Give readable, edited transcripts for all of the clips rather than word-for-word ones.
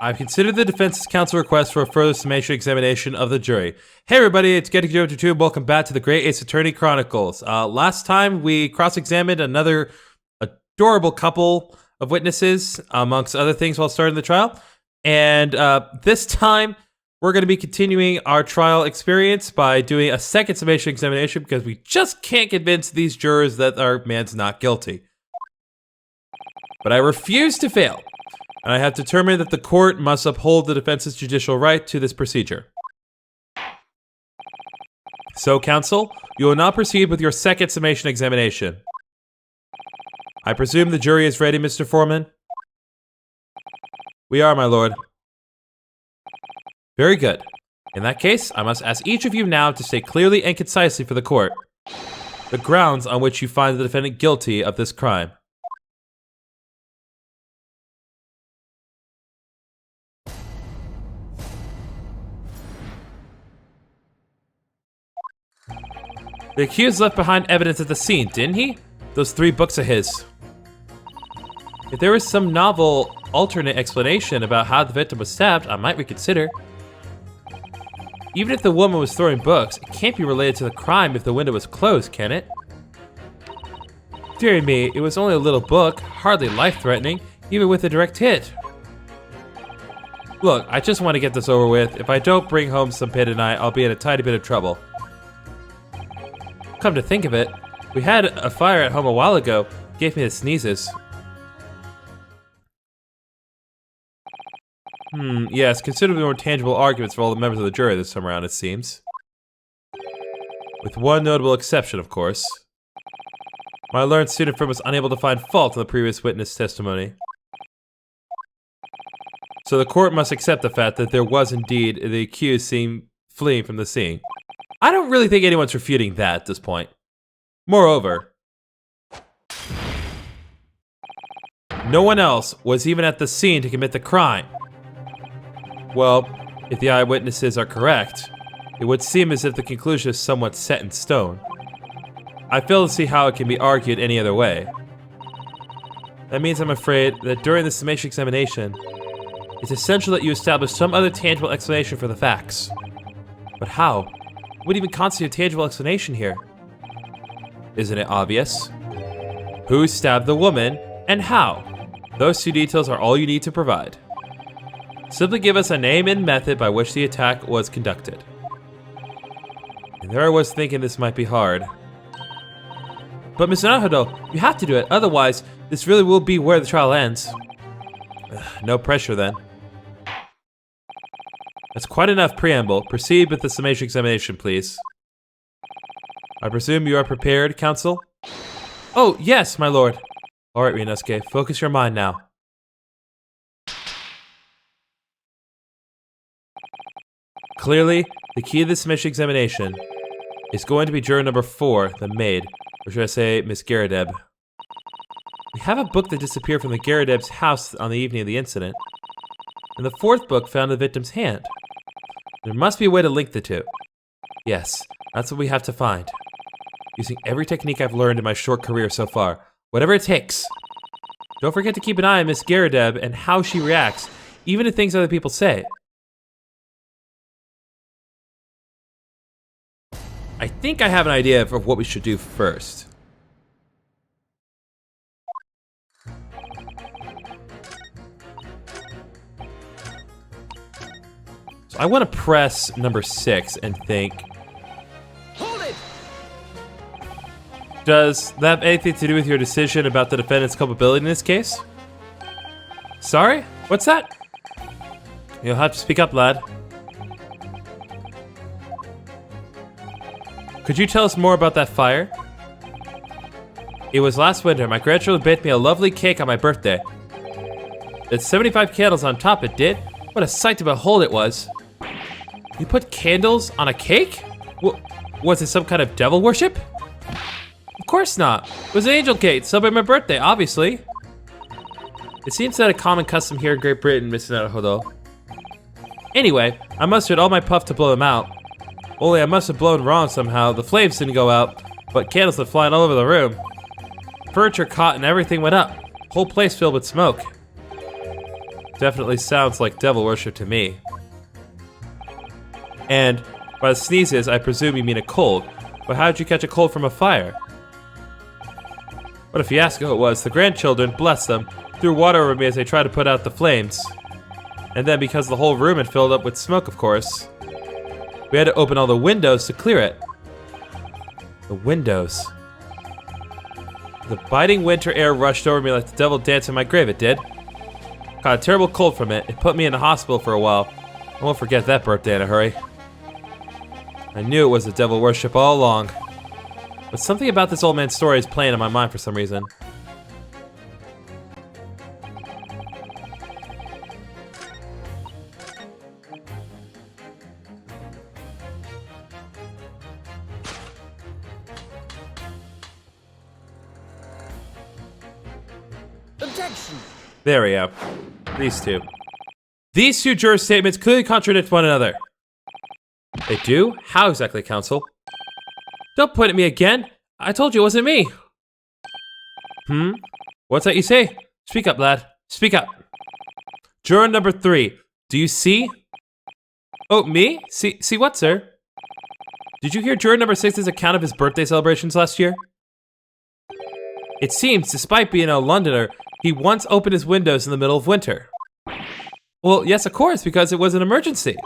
I've considered the defense's counsel request for a further summation examination of the jury. Hey everybody, it's Getting Joe 2, and welcome back to the Great Ace Attorney Chronicles. Last time we cross-examined another adorable couple of witnesses, amongst other things, while starting the trial. And this time, we're going to be continuing our trial experience by doing a second summation examination because we just can't convince these jurors that our man's not guilty. But I refuse to fail, and I have determined that the court must uphold the defense's judicial right to this procedure. So, counsel, you will now proceed with your second summation examination. I presume the jury is ready, Mr. Foreman? We are, my lord. Very good. In that case, I must ask each of you now to state clearly and concisely for the court the grounds on which you find the defendant guilty of this crime. The accused left behind evidence at the scene, didn't he? Those 3 books of his. If there was some novel, alternate explanation about how the victim was stabbed, I might reconsider. Even if the woman was throwing books, it can't be related to the crime if the window was closed, can it? Dear me, it was only a little book, hardly life-threatening, even with a direct hit. Look, I just want to get this over with. If I don't bring home some pay tonight, I'll be in a tiny bit of trouble. Come to think of it, we had a fire at home a while ago. It gave me the sneezes. Yes, considerably more tangible arguments for all the members of the jury this time around, it seems. With one notable exception, of course. My learned student friend was unable to find fault in the previous witness testimony. So the court must accept the fact that there was indeed the accused seen fleeing from the scene. I don't really think anyone's refuting that at this point. Moreover, no one else was even at the scene to commit the crime. Well, if the eyewitnesses are correct, it would seem as if the conclusion is somewhat set in stone. I fail to see how it can be argued any other way. That means I'm afraid that during the summation examination, it's essential that you establish some other tangible explanation for the facts. But how? What would even constitute a tangible explanation here? Isn't it obvious? Who stabbed the woman, and how? Those 2 details are all you need to provide. Simply give us a name and method by which the attack was conducted. And there I was thinking this might be hard. But Mr. Naruto, you have to do it, otherwise this really will be where the trial ends. No pressure then. That's quite enough preamble. Proceed with the summation examination, please. I presume you are prepared, counsel? Oh, yes, my lord. Alright, Ryunosuke, focus your mind now. Clearly, the key to the summation examination is going to be juror number 4, the maid, or should I say, Miss Garadeb. We have a book that disappeared from the Garadeb's house on the evening of the incident, and the 4th book found in the victim's hand. There must be a way to link the 2. Yes, that's what we have to find. Using every technique I've learned in my short career so far, whatever it takes. Don't forget to keep an eye on Miss Garadeb and how she reacts, even to things other people say. I think I have an idea of what we should do first. So I want to press number 6 and think, hold it! Does that have anything to do with your decision about the defendant's culpability in this case? Sorry? What's that? You'll have to speak up, lad. Could you tell us more about that fire? It was last winter. My grandchildren baked me a lovely cake on my birthday. It's 75 candles on top, it did. What a sight to behold it was. You put candles on a cake? Was it some kind of devil worship? Of course not. It was an angel cake to celebrate my birthday, obviously. It seems that a common custom here in Great Britain, Mr. Naruto. Anyway, I mustered all my puff to blow them out. Only I must have blown wrong somehow. The flames didn't go out, but candles were flying all over the room. Furniture caught and everything went up. Whole place filled with smoke. Is Definitely sounds like devil worship to me. And by the sneezes, I presume you mean a cold. But how did you catch a cold from a fire? But if you ask who it was, the grandchildren, bless them, threw water over me as they tried to put out the flames. And then because the whole room had filled up with smoke, of course, we had to open all the windows to clear it. The windows. The biting winter air rushed over me like the devil danced in my grave, it did. Caught a terrible cold from it. It put me in the hospital for a while. I won't forget that birthday in a hurry. I knew it was the devil worship all along. But something about this old man's story is playing in my mind for some reason. Objection! There we go. These two. These two juror statements clearly contradict one another. They do? How exactly, counsel? Don't point at me again. I told you it wasn't me. What's that you say? Speak up, lad. Speak up. Juror number 3. Do you see? Oh, me? See what, sir? Did you hear juror number 6's account of his birthday celebrations last year? It seems, despite being a Londoner, he once opened his windows in the middle of winter. Well, yes, of course, because it was an emergency.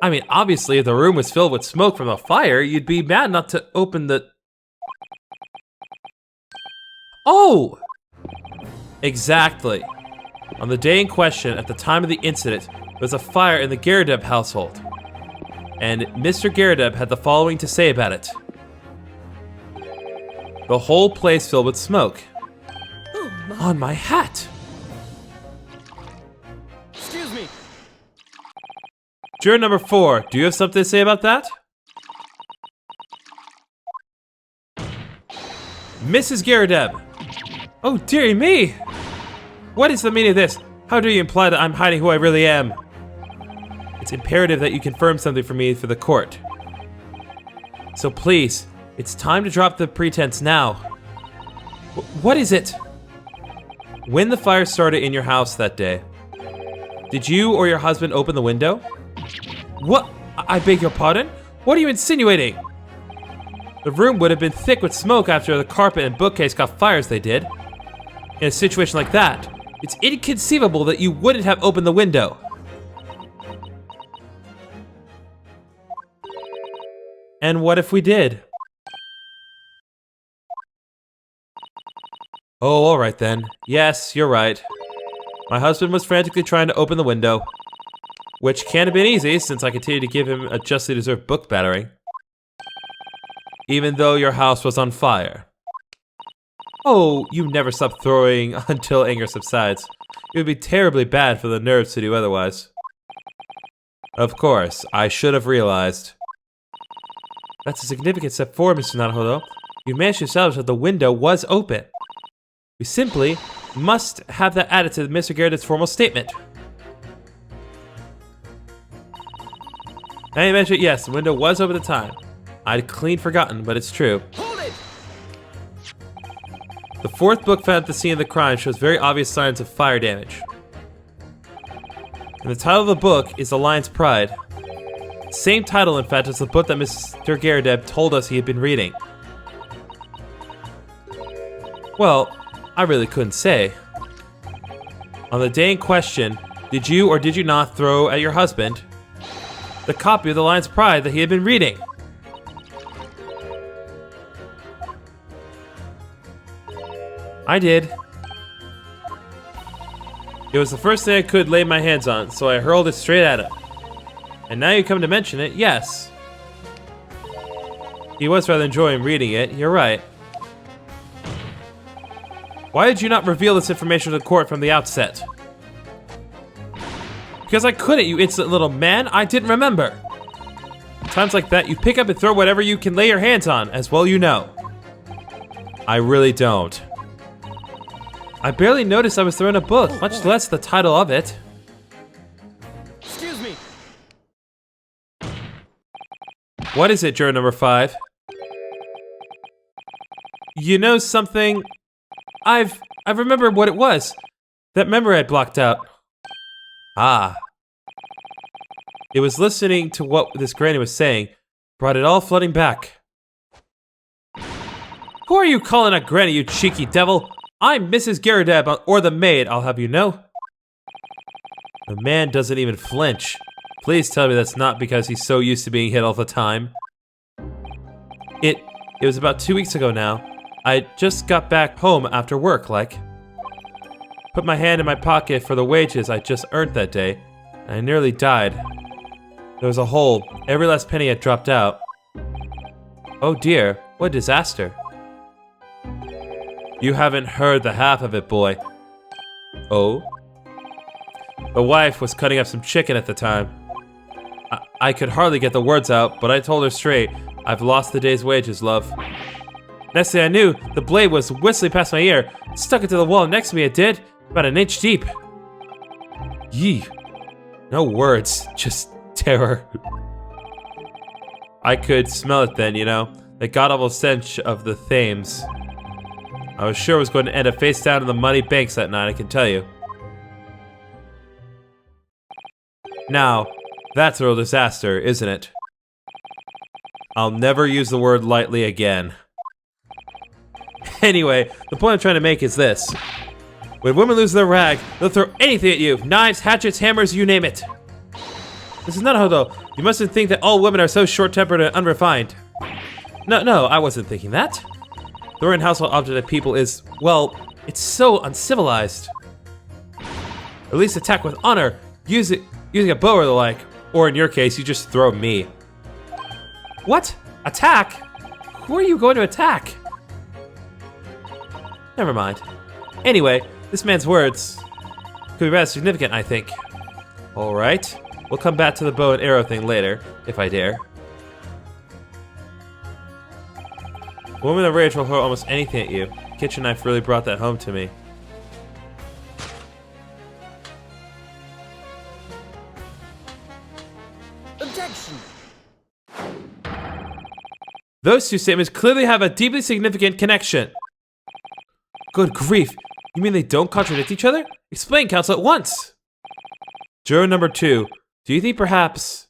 I mean, obviously, if the room was filled with smoke from a fire, you'd be mad not to open the... Oh! Exactly. On the day in question, at the time of the incident, there was a fire in the Garadeb household. And Mr. Garadeb had the following to say about it. The whole place filled with smoke. On my hat! Excuse me! Juror number 4, do you have something to say about that? Mrs. Garadeb! Oh, dearie me! What is the meaning of this? How do you imply that I'm hiding who I really am? It's imperative that you confirm something for me for the court. So please, it's time to drop the pretense now. What is it? When the fire started in your house that day, did you or your husband open the window? What? I beg your pardon? What are you insinuating? The room would have been thick with smoke after the carpet and bookcase got fire as they did. In a situation like that, it's inconceivable that you wouldn't have opened the window. And what if we did? Oh, all right then. Yes, you're right. My husband was frantically trying to open the window, which can't have been easy since I continued to give him a justly deserved book battering. Even though your house was on fire. Oh, you never stop throwing until anger subsides. It would be terribly bad for the nerves to do otherwise. Of course, I should have realized. That's a significant step forward, Mr. Naruhodo. You managed to establish that the window was open. We simply must have that added to Mr. Garrett's formal statement. Now you mentioned, yes, the window was open at the time. I'd clean forgotten, but it's true. Hold it! The 4th book found at the scene of the crime shows very obvious signs of fire damage. And the title of the book is The Lion's Pride. Same title, in fact, as the book that Mr. Garadeb told us he had been reading. Well, I really couldn't say. On the day in question, did you or did you not throw at your husband the copy of The Lion's Pride that he had been reading? I did. It was the first thing I could lay my hands on, so I hurled it straight at him. And now you come to mention it, yes. He was rather enjoying reading it, you're right. Why did you not reveal this information to the court from the outset? Because I couldn't, you insolent little man. I didn't remember. Times like that, you pick up and throw whatever you can lay your hands on, as well you know. I really don't. I barely noticed I was throwing a book, much less the title of it. Excuse me. What is it, juror number 5? You know something? I remember what it was. That memory I blocked out. Ah. It was listening to what this granny was saying, brought it all flooding back. Who are you calling a granny, you cheeky devil? I'm Mrs. Garrideb, or the maid, I'll have you know. The man doesn't even flinch. Please tell me that's not because he's so used to being hit all the time. It was about 2 weeks ago now. I just got back home after work, like. Put my hand in my pocket for the wages I just earned that day, and I nearly died. There was a hole. Every last penny had dropped out. Oh dear, what disaster. You haven't heard the half of it, boy. Oh? The wife was cutting up some chicken at the time. I could hardly get the words out, but I told her straight, I've lost the day's wages, love. Next thing I knew, the blade was whistling past my ear, stuck into the wall next to me, it did, about an inch deep. Yee. No words, just terror. I could smell it then, you know, the god-awful stench of the Thames. I was sure I was going to end up face down in the muddy banks that night, I can tell you. Now, that's a real disaster, isn't it? I'll never use the word lightly again. Anyway, the point I'm trying to make is this. When women lose their rag, they'll throw anything at you. Knives, hatchets, hammers, you name it. This is not how though. You mustn't think that all women are so short-tempered and unrefined. No, I wasn't thinking that. Throwing household object at people is, well, it's so uncivilized. At least attack with honor, using a bow or the like. Or in your case, you just throw me. What? Attack? Who are you going to attack? Never mind. Anyway, this man's words could be rather significant, I think. Alright, we'll come back to the bow and arrow thing later, if I dare. A woman of rage will hurl almost anything at you. Kitchen knife really brought that home to me. Objection! Those two statements clearly have a deeply significant connection. Good grief, you mean they don't contradict each other? Explain, counsel, at once! Juror number 2, do you think perhaps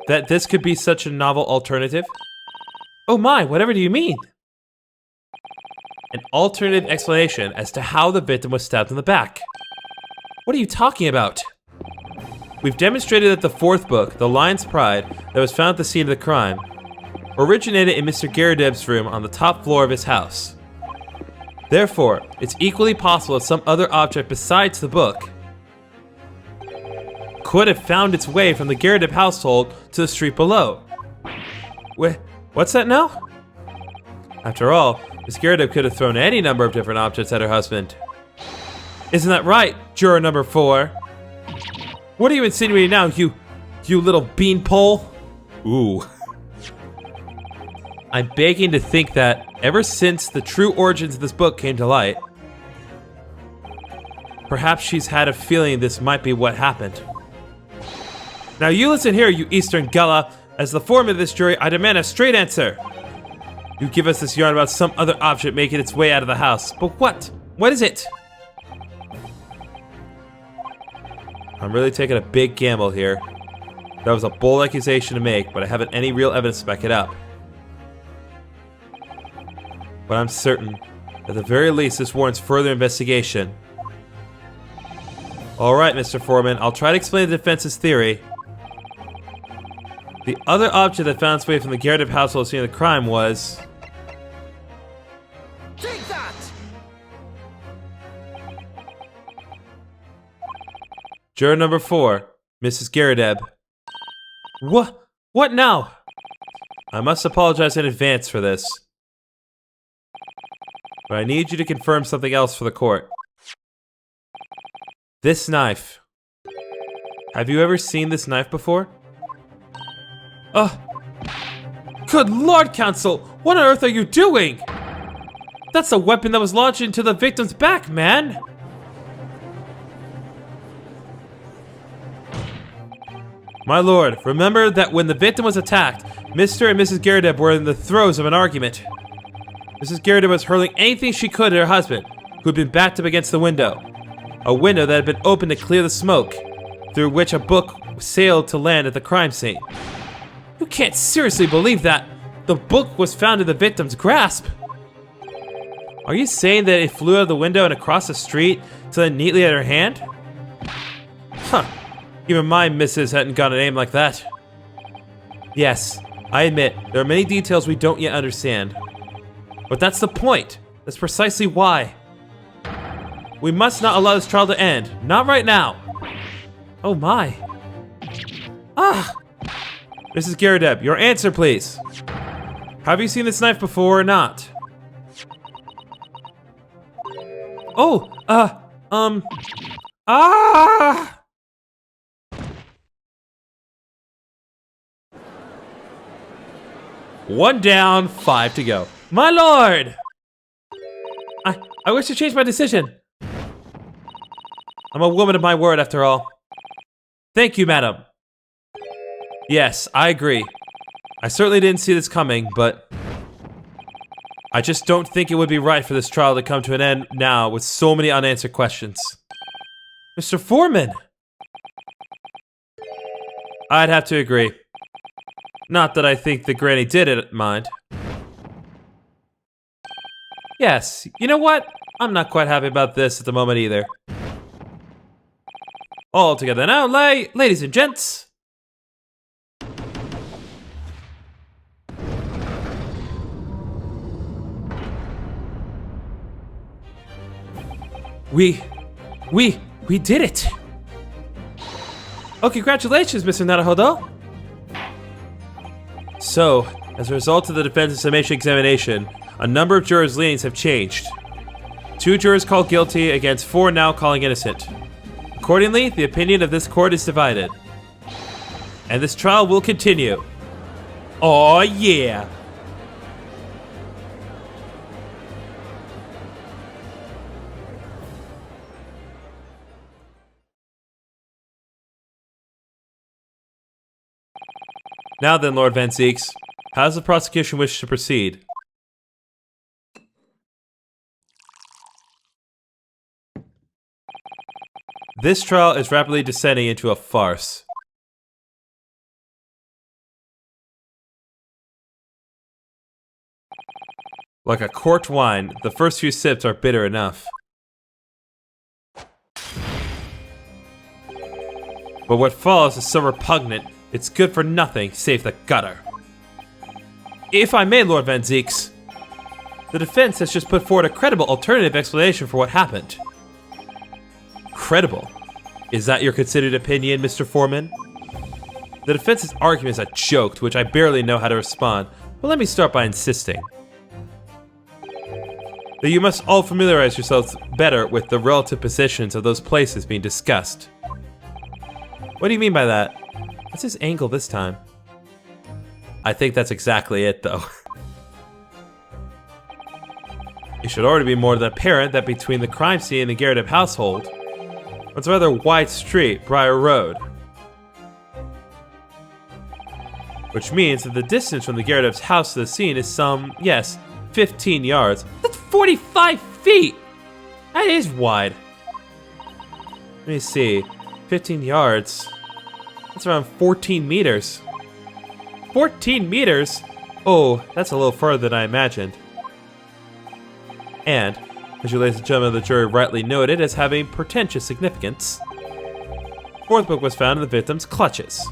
that this could be such a novel alternative? Oh my, whatever do you mean? An alternative explanation as to how the victim was stabbed in the back. What are you talking about? We've demonstrated that the fourth book, The Lion's Pride, that was found at the scene of the crime, originated in Mr. Garrideb's room on the top floor of his house. Therefore, it's equally possible that some other object besides the book could have found its way from the Garrideb household to the street below. What's that now? After all, Miss Garrideb could have thrown any number of different objects at her husband. Isn't that right, juror number 4? What are you insinuating now, you little beanpole? Ooh. I'm beginning to think that ever since the true origins of this book came to light, perhaps she's had a feeling this might be what happened. Now you listen here, you Eastern Gullah. As the foreman of this jury, I demand a straight answer. You give us this yarn about some other object making its way out of the house. But what? What is it? I'm really taking a big gamble here. That was a bold accusation to make, but I haven't any real evidence to back it up. But I'm certain, at the very least, this warrants further investigation. Alright, Mr. Foreman, I'll try to explain the defense's theory. The other object that found its way from the Garrideb household scene of the crime was... Take that! Juror number 4, Mrs. Garrideb. What now? I must apologize in advance for this. But I need you to confirm something else for the court. This knife. Have you ever seen this knife before? Good Lord, counsel! What on earth are you doing? That's a weapon that was launched into the victim's back, man! My lord, remember that when the victim was attacked, Mr. and Mrs. Garrideb were in the throes of an argument. Mrs. Garrideb was hurling anything she could at her husband, who had been backed up against the window. A window that had been opened to clear the smoke, through which a book sailed to land at the crime scene. You can't seriously believe that the book was found in the victim's grasp. Are you saying that it flew out of the window and across the street to land neatly at her hand? Huh. Even my missus hadn't got an aim like that. Yes, I admit, there are many details we don't yet understand. But that's the point. That's precisely why. We must not allow this trial to end. Not right now. Oh my. Ah! Mrs. Garadeb, your answer, please. Have you seen this knife before or not? Oh, ah! One down, 5 to go. My lord! I wish to change my decision. I'm a woman of my word, after all. Thank you, madam. Yes, I agree. I certainly didn't see this coming, but I just don't think it would be right for this trial to come to an end now with so many unanswered questions. Mr. Foreman! I'd have to agree. Not that I think the granny did it, mind. Yes, you know what? I'm not quite happy about this at the moment either. All together now, ladies and gents. We did it! Oh, congratulations, Mr. Naruhodo! So, as a result of the defense's summation examination, a number of jurors' leanings have changed. 2 jurors called guilty against 4 now calling innocent. Accordingly, the opinion of this court is divided. And this trial will continue. Aw, yeah! Now then, Lord Van Zeeks, how does the prosecution wish to proceed? This trial is rapidly descending into a farce. Like a corked wine, the first few sips are bitter enough. But what follows is so repugnant, it's good for nothing save the gutter. If I may, Lord Van Zeeks, the defense has just put forward a credible alternative explanation for what happened. Credible? Is that your considered opinion, Mr. Foreman? The defense's argument is a joke to which I barely know how to respond, but let me start by insisting that you must all familiarize yourselves better with the relative positions of those places being discussed. What do you mean by that? What's his angle this time? I think that's exactly it, though. It should already be more than apparent that between the crime scene and the Garadeb household, it's a rather wide street, Briar Road. Which means that the distance from the Garadeb's house to the scene is some, yes, 15 yards. That's 45 feet! That is wide. Let me see. 15 yards. That's around 14 meters. 14 meters? Oh, that's a little further than I imagined. And, as you ladies and gentlemen of the jury rightly noted as having portentous significance, the 4th book was found in the victim's clutches.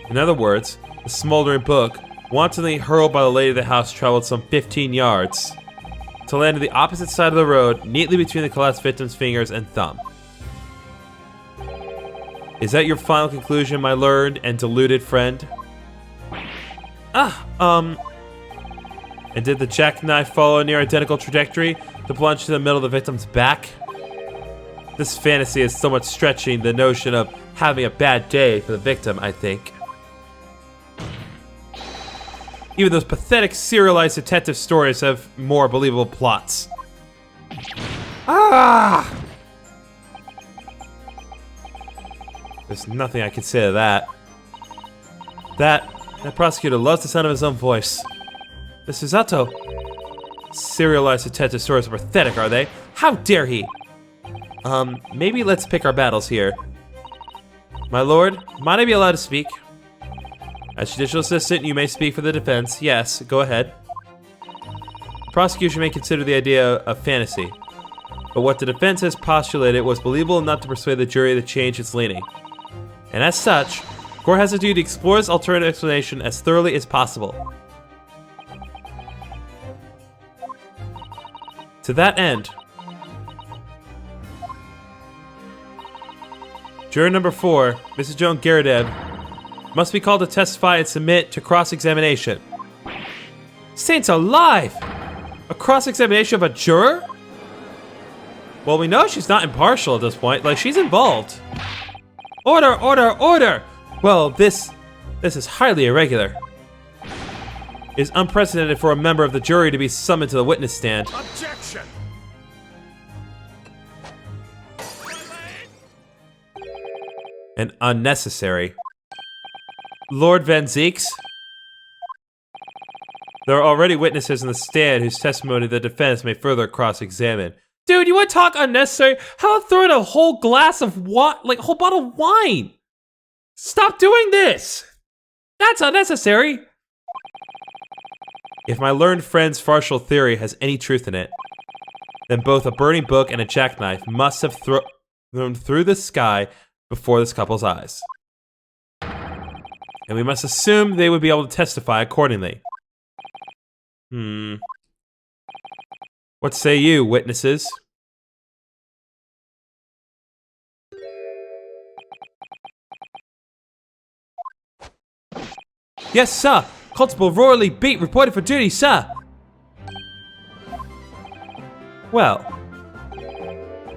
In other words, the smoldering book, wantonly hurled by the lady of the house, traveled some 15 yards to land on the opposite side of the road, neatly between the collapsed victim's fingers and thumb. Is that your final conclusion, my learned and deluded friend? And did the jackknife follow a near identical trajectory to plunge to the middle of the victim's back? This fantasy is somewhat stretching the notion of having a bad day for the victim, I think. Even those pathetic serialized detective stories have more believable plots. Ah! There's nothing I can say to that. That prosecutor loves the sound of his own voice. Mr. Zato, Serialized detective stories are pathetic, are they? How dare he? Maybe let's pick our battles here. My lord, might I be allowed to speak? As judicial assistant, you may speak for the defense. Yes, go ahead. Prosecution may consider the idea a fantasy, but what the defense has postulated was believable enough to persuade the jury to change its leaning. And as such, the court has a duty to explore this alternative explanation as thoroughly as possible. To that end, juror number 4, Mrs. Joan Garadeb, must be called to testify and submit to cross-examination. Saints alive! A cross-examination of a juror? Well, we know she's not impartial at this point. Like, she's involved. Order, order, order! Well, this is highly irregular. It is unprecedented for a member of the jury to be summoned to the witness stand. Objection! And unnecessary. Lord Van Zeeks? There are already witnesses in the stand whose testimony the defense may further cross-examine. Dude, you want to talk unnecessary? How about throwing a whole glass of like a whole bottle of wine? Stop doing this! That's unnecessary! If my learned friend's farcical theory has any truth in it, then both a burning book and a jackknife must have thrown through the sky before this couple's eyes. And we must assume they would be able to testify accordingly. What say you, witnesses? Yes, sir. Constable Royally Beat reported for duty, sir. Well,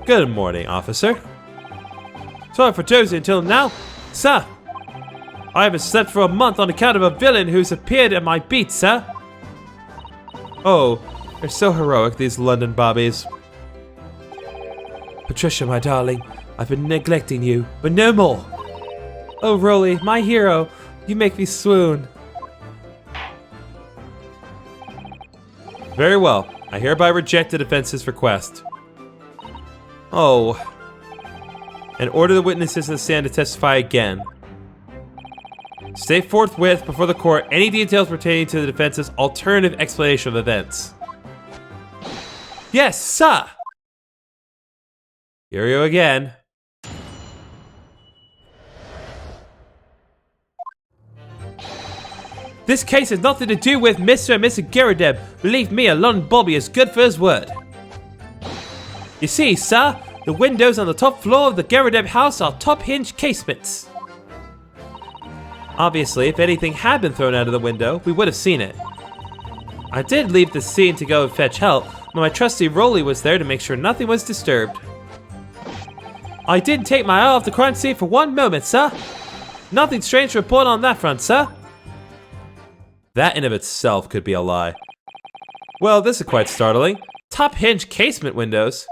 good morning, officer. Sorry for dozing until now, sir. I haven't slept for a month on account of a villain who's appeared at my beat, sir. Oh, they're so heroic, these London bobbies. Patricia, my darling, I've been neglecting you, but no more. Oh, Rolly, my hero, you make me swoon. Very well, I hereby reject the defense's request. Oh. And order the witnesses in the stand to testify again. State forthwith before the court any details pertaining to the defense's alternative explanation of events. Yes, sir! Here you again. This case has nothing to do with Mr. and Mrs. Garadeb. Believe me, a London Bobby is good for his word. You see, sir, the windows on the top floor of the Garadeb house are top-hinge casements. Obviously, if anything had been thrown out of the window, we would have seen it. I did leave the scene to go and fetch help, but my trusty Rolly was there to make sure nothing was disturbed. I didn't take my eye off the crime scene for one moment, sir. Nothing strange to report on that front, sir. That in of itself could be a lie. Well, this is quite startling. Top-hinge casement windows.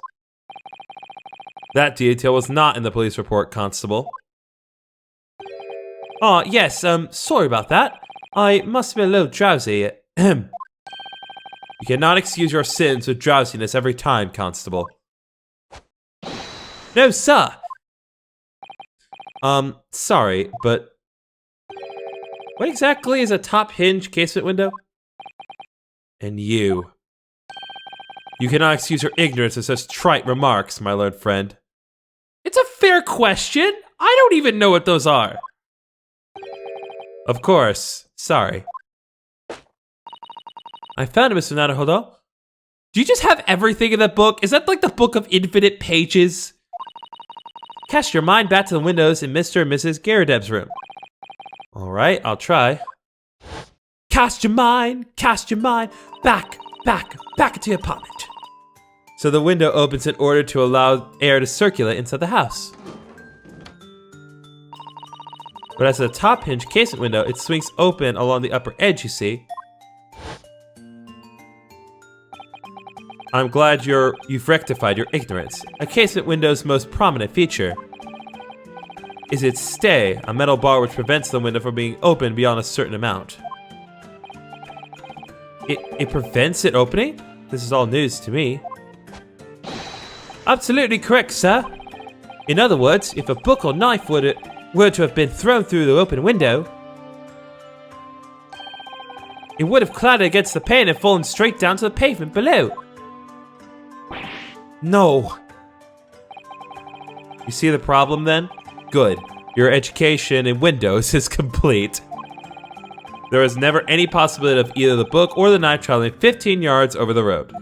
That detail was not in the police report, Constable. Oh, yes, sorry about that. I must have been a little drowsy. You cannot excuse your sins with drowsiness every time, Constable. No, sir! Sorry, but... what exactly is a top-hinge casement window? And you. You cannot excuse your ignorance of such trite remarks, my learned friend. It's a fair question. I don't even know what those are. Of course. Sorry. I found it, Mr. Naruhodo. Do you just have everything in that book? Is that like the book of infinite pages? Cast your mind back to the windows in Mr. and Mrs. Garadeb's room. Alright, I'll try. Cast your mind, back into your apartment. So the window opens in order to allow air to circulate inside the house. But as a top hinge casement window, it swings open along the upper edge, you see. I'm glad you've rectified your ignorance. A casement window's most prominent feature is its stay, a metal bar which prevents the window from being opened beyond a certain amount. It prevents it opening? This is all news to me. Absolutely correct, sir. In other words, if a book or knife were to have been thrown through the open window, it would have clattered against the pane and fallen straight down to the pavement below. No. You see the problem then? Good. Your education in Windows is complete. There was never any possibility of either the book or the knife traveling 15 yards over the road.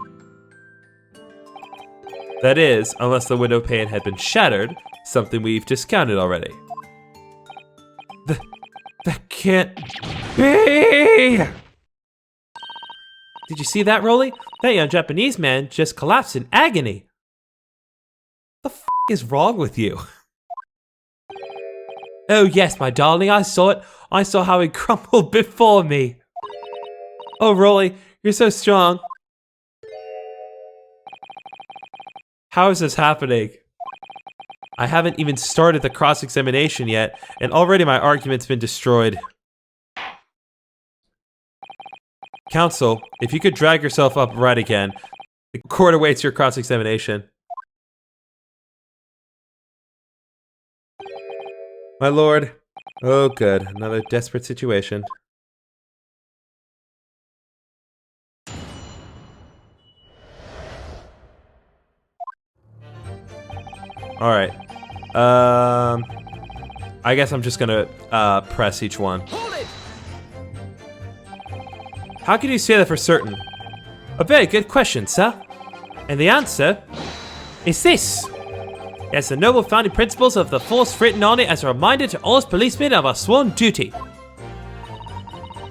That is, unless the window pane had been shattered, something we've discounted already. That can't be! Did you see that, Rolly? That young Japanese man just collapsed in agony. What the f is wrong with you? Oh yes, my darling, I saw it. I saw how he crumpled before me. Oh, Rolly, you're so strong. How is this happening? I haven't even started the cross-examination yet, and already my argument's been destroyed. Counsel, if you could drag yourself upright again, the court awaits your cross-examination. My lord. Oh, good. Another desperate situation. Alright. I guess I'm just gonna press each one. Hold it! How can you say that for certain? A very good question, sir. And the answer is this. It's the noble founding principles of the force written on it as a reminder to all policemen of our sworn duty.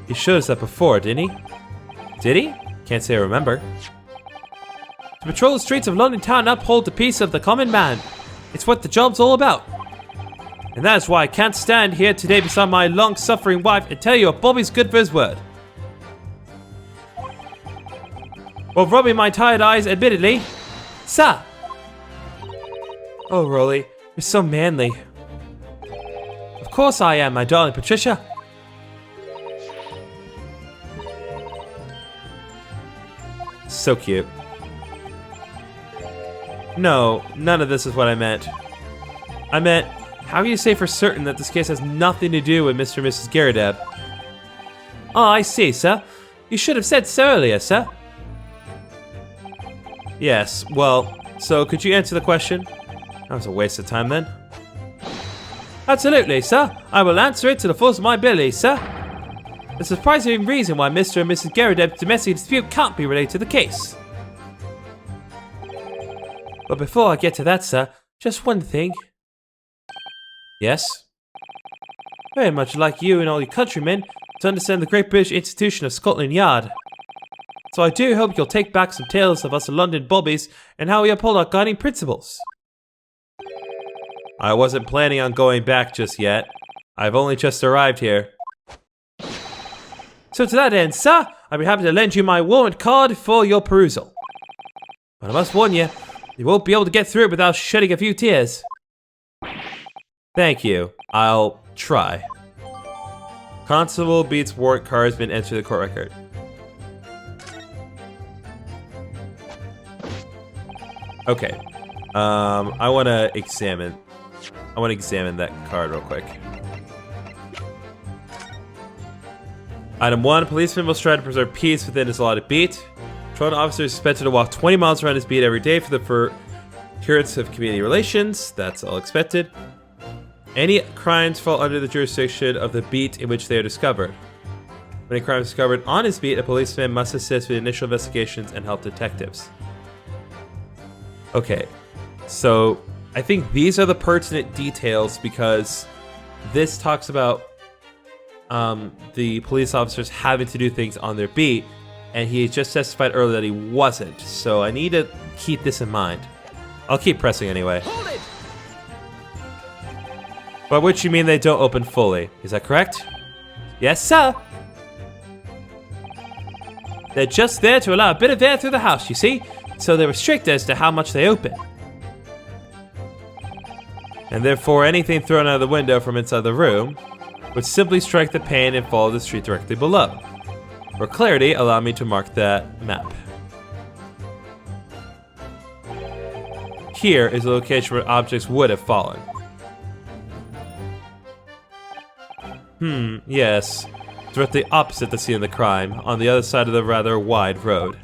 He showed us that before, didn't he? Did he? Can't say I remember. To patrol the streets of London town and uphold the peace of the common man. It's what the job's all about. And that is why I can't stand here today beside my long-suffering wife and tell you if Bobby's good for his word. While rubbing my tired eyes, admittedly, sir. Oh, Rolly, you're so manly. Of course I am, my darling Patricia. So cute. No, none of this is what I meant. I meant, how can you say for certain that this case has nothing to do with Mr. and Mrs. Garadeb? Oh, I see, sir. You should have said so earlier, sir. Yes, well, so could you answer the question? That was a waste of time then. Absolutely, sir. I will answer it to the fullest of my ability, sir. The surprising reason why Mr. and Mrs. Garadeb's domestic dispute can't be related to the case. But before I get to that, sir, just one thing. Yes? Very much like you and all your countrymen to understand the great British institution of Scotland Yard. So I do hope you'll take back some tales of us London bobbies and how we uphold our guiding principles. I wasn't planning on going back just yet. I've only just arrived here. So to that end, sir, I'd be happy to lend you my warrant card for your perusal. But I must warn you, you won't be able to get through it without shedding a few tears. Thank you. I'll try. Constable Beats warrant card has been entered to the court record. Okay. I want to examine that card real quick. Item 1. Policeman will strive to preserve peace within his allotted beat. Patrol officer is expected to walk 20 miles around his beat every day for the furtherance of community relations. That's all expected. Any crimes fall under the jurisdiction of the beat in which they are discovered. When a crime is discovered on his beat, a policeman must assist with initial investigations and help detectives. Okay, so I think these are the pertinent details because this talks about the police officers having to do things on their beat, and he just testified earlier that he wasn't, so I need to keep this in mind. I'll keep pressing anyway. Hold it! By which you mean they don't open fully, is that correct? Yes, sir! They're just there to allow a bit of air through the house, you see? So they're restricted as to how much they open. And therefore anything thrown out of the window from inside the room would simply strike the pane and fall to the street directly below. For clarity, allow me to mark that map. here is the location where objects would have fallen. Yes. Directly opposite the scene of the crime, on the other side of the rather wide road.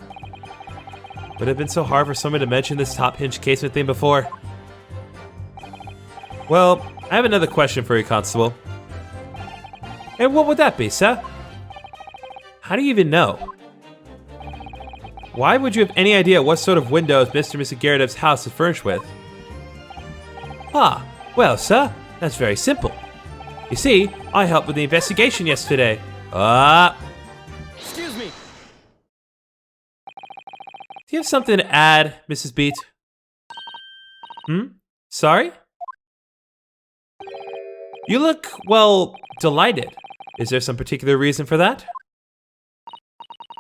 Would it have been so hard for someone to mention this top hinge casement thing before? Well, I have another question for you, Constable. And what would that be, sir? How do you even know? Why would you have any idea what sort of windows Mr. and Mrs. Garrideb's house is furnished with? Ah, well, sir, that's very simple. You see, I helped with the investigation yesterday. Excuse me. Do you have something to add, Mrs. Beat? Sorry? You look, well, delighted. Is there some particular reason for that?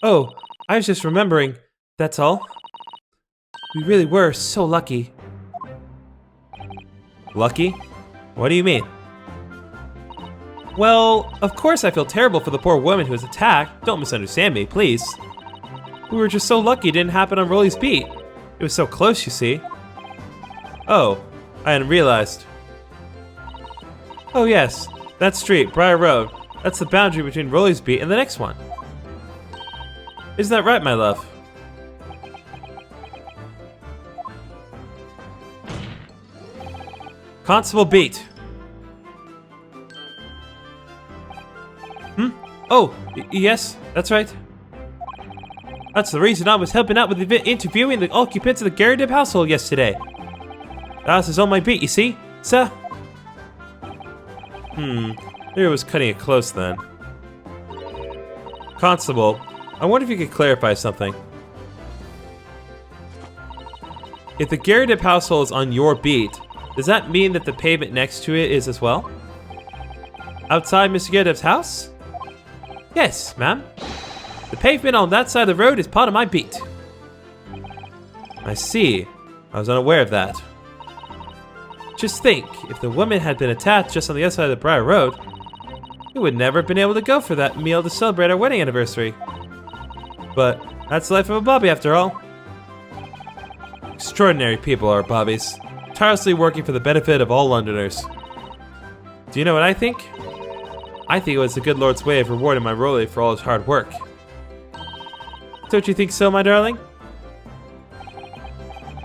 Oh, I was just remembering, that's all. We really were so lucky. Lucky? What do you mean? Well, of course I feel terrible for the poor woman who was attacked. Don't misunderstand me, please. We were just so lucky it didn't happen on Rolly's beat. It was so close, you see. Oh, I hadn't realized. Oh yes, that street, Briar Road. That's the boundary between Rolly's beat and the next one. Isn't that right, my love? Constable Beat. Oh, yes, that's right. That's the reason I was helping out with interviewing the occupants of the Garrideb household yesterday. The house is on my beat, you see, sir? Maybe I was cutting it close then. Constable, I wonder if you could clarify something. If the Garrideb household is on your beat, does that mean that the pavement next to it is as well? Outside Mr. Garrideb's house? Yes, ma'am. The pavement on that side of the road is part of my beat. I see. I was unaware of that. Just think, if the woman had been attacked just on the other side of the Briar Road, we would never have been able to go for that meal to celebrate our wedding anniversary. But that's the life of a Bobby after all. Extraordinary people are Bobbies, tirelessly working for the benefit of all Londoners. Do you know what I think? I think it was the good Lord's way of rewarding my Rolly for all his hard work. Don't you think so, my darling?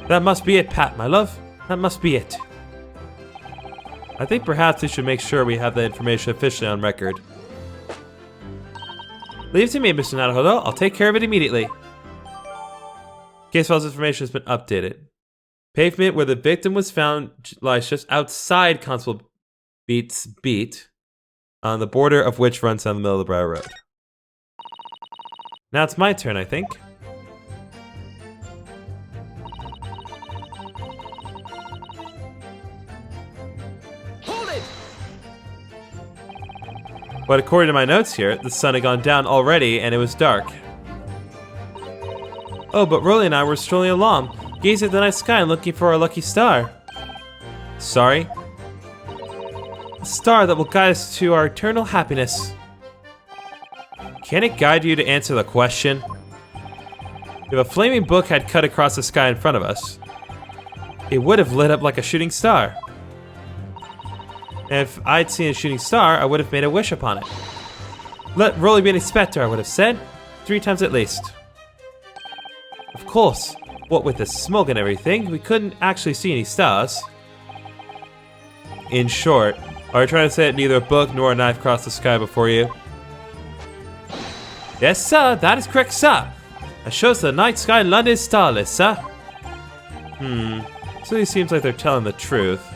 That must be it, Pat, my love. That must be it. I think perhaps we should make sure we have that information officially on record. Leave it to me, Mr. Naruhodo. I'll take care of it immediately. Case file's information has been updated. Pavement where the victim was found lies just outside Constable Beat's beat, on the border of which runs down the middle of the Briar Road. Now it's my turn, I think. Hold it! But according to my notes here, the sun had gone down already and it was dark. Oh, but Rolly and I were strolling along, gazing at the night sky and looking for our lucky star. Sorry? A star that will guide us to our eternal happiness. Can it guide you to answer the question? If a flaming book had cut across the sky in front of us, it would have lit up like a shooting star. And if I'd seen a shooting star, I would have made a wish upon it. Let Rolly be an inspector, I would have said. 3 times at least. Of course, what with the smoke and everything, we couldn't actually see any stars. In short, are you trying to say that neither a book nor a knife crossed the sky before you? Yes, sir, that is correct, sir. That shows the night sky in London is starless, sir. So it seems like they're telling the truth.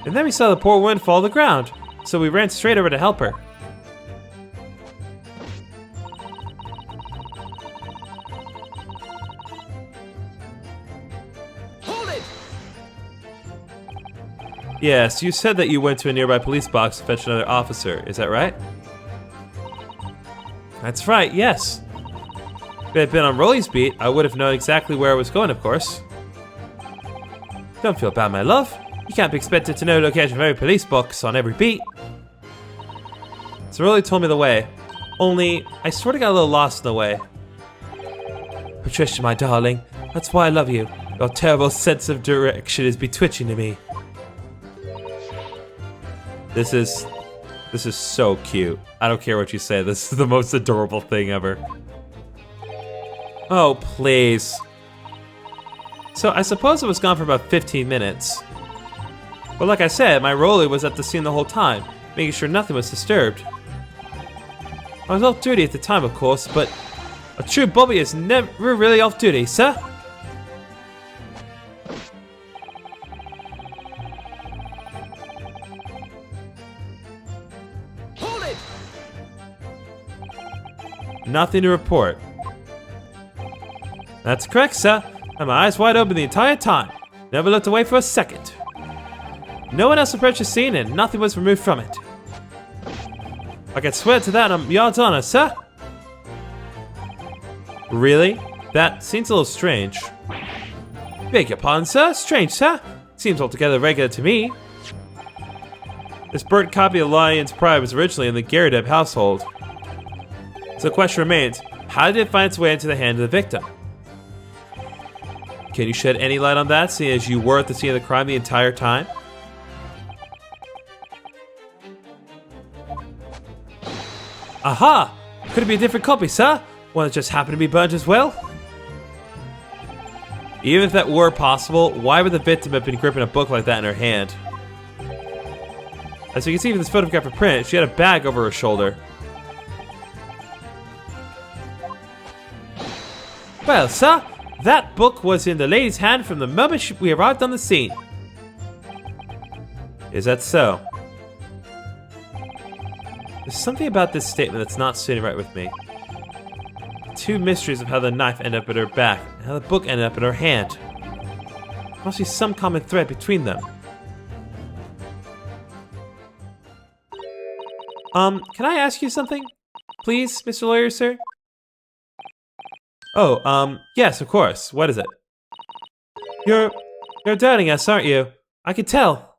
And then we saw the poor woman fall to the ground, so we ran straight over to help her. Hold it! Yes, you said that you went to a nearby police box to fetch another officer, is that right? That's right, yes. If it had been on Rolly's beat, I would have known exactly where I was going, of course. Don't feel bad, my love. You can't be expected to know the location of every police box on every beat. So Rolly told me the way. Only, I sort of got a little lost in the way. Patricia, my darling, that's why I love you. Your terrible sense of direction is betwitching to me. This is so cute. I don't care what you say. This is the most adorable thing ever. Oh, please. So I suppose it was gone for about 15 minutes. But like I said, my rolly was at the scene the whole time, making sure nothing was disturbed. I was off duty at the time, of course, but a true Bobby is never really off duty, sir. Hold it! Nothing to report. That's correct, sir. I had my eyes wide open the entire time. Never looked away for a second. No one else approached the scene and nothing was removed from it. I can swear to that on Yard's honor, sir. Really? That seems a little strange. Beg your pardon, sir? Strange, sir? Seems altogether regular to me. This burnt copy of Lion's Pride was originally in the Garrideb household. So the question remains, how did it find its way into the hand of the victim? Can you shed any light on that, seeing as you were at the scene of the crime the entire time? Aha! Could it be a different copy, sir? One that just happened to be burnt as well? Even if that were possible, why would the victim have been gripping a book like that in her hand? As you can see from this photographic print, she had a bag over her shoulder. Well, sir, that book was in the lady's hand from the moment we arrived on the scene. Is that so? There's something about this statement that's not sitting right with me. Two mysteries of how the knife ended up at her back and how the book ended up in her hand. There must be some common thread between them. Can I ask you something? Please, Mr. Lawyer, sir? Oh, yes, of course. What is it? You're doubting us, aren't you? I could tell.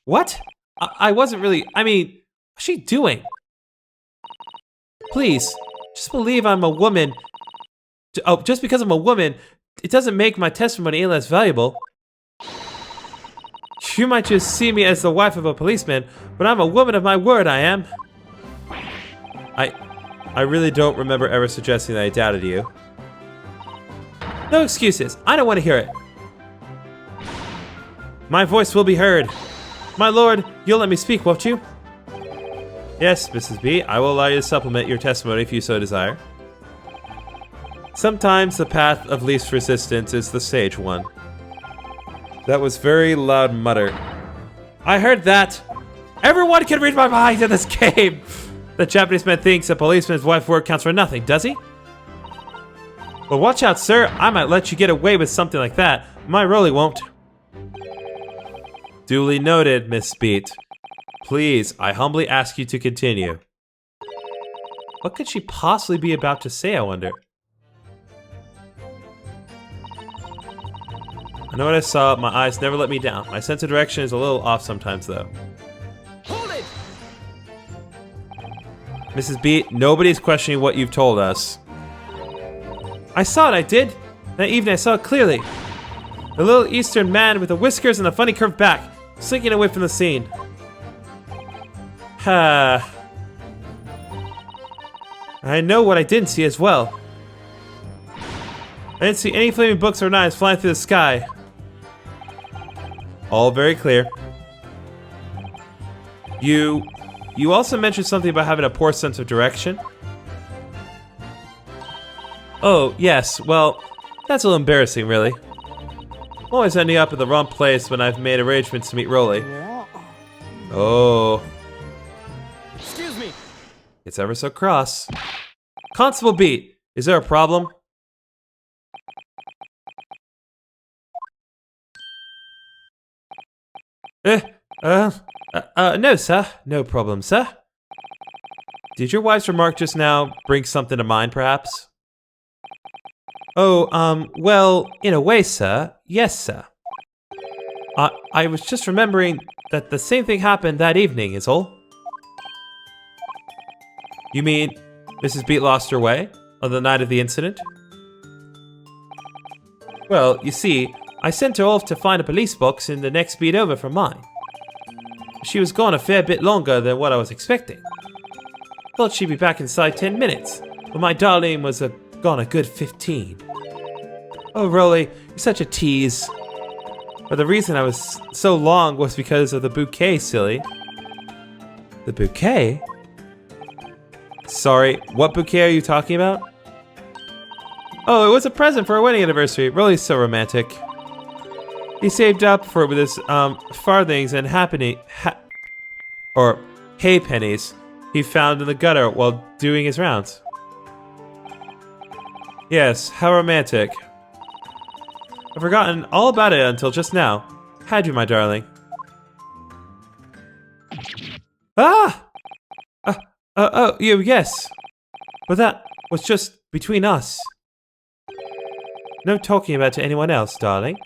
What? I wasn't really, what's she doing? Please, just believe I'm a woman. Oh, just because I'm a woman, it doesn't make my testimony any less valuable. You might just see me as the wife of a policeman, but I'm a woman of my word, I am. I really don't remember ever suggesting that I doubted you. No excuses. I don't want to hear it. My voice will be heard. My lord, you'll let me speak, won't you? Yes, Mrs. B. I will allow you to supplement your testimony if you so desire. Sometimes the path of least resistance is the sage one. That was very loud mutter. I heard that. Everyone can read my mind in this game. The Japanese man thinks a policeman's wife's word counts for nothing, does he? Well, watch out, sir. I might let you get away with something like that. My Rolly won't. Duly noted, Miss Beat. Please, I humbly ask you to continue. What could she possibly be about to say, I wonder? I know what I saw. My eyes never let me down. My sense of direction is a little off sometimes, though. Hold it! Mrs. B, nobody's questioning what you've told us. I saw it, I did. That evening I saw it clearly. The little Eastern man with the whiskers and a funny curved back, slinking away from the scene. I know what I didn't see as well. I didn't see any flaming books or knives flying through the sky. All very clear. You also mentioned something about having a poor sense of direction. Oh, yes, well, that's a little embarrassing, really. I'm always ending up in the wrong place when I've made arrangements to meet Rolly. Oh. Excuse me. It's ever so cross. Constable Beat, is there a problem? No, sir. No problem, sir. Did your wife's remark just now bring something to mind, perhaps? Oh, well, in a way, sir. Yes, sir. I was just remembering that the same thing happened that evening, is all. You mean Mrs. Beat lost her way on the night of the incident? Well, you see, I sent her off to find a police box in the next beat over from mine. She was gone a fair bit longer than what I was expecting. Thought she'd be back inside 10 minutes, but my darling was gone a good 15. Oh, Rolly, you're such a tease. But the reason I was so long was because of the bouquet, silly. The bouquet? Sorry, what bouquet are you talking about? Oh, it was a present for our wedding anniversary. Rolly's so romantic. He saved up for it with his farthings and hay pennies he found in the gutter while doing his rounds. Yes, how romantic. I've forgotten all about it until just now. Had you, my darling? Ah! Oh, you, yes. But that was just between us. No talking about it to anyone else, darling.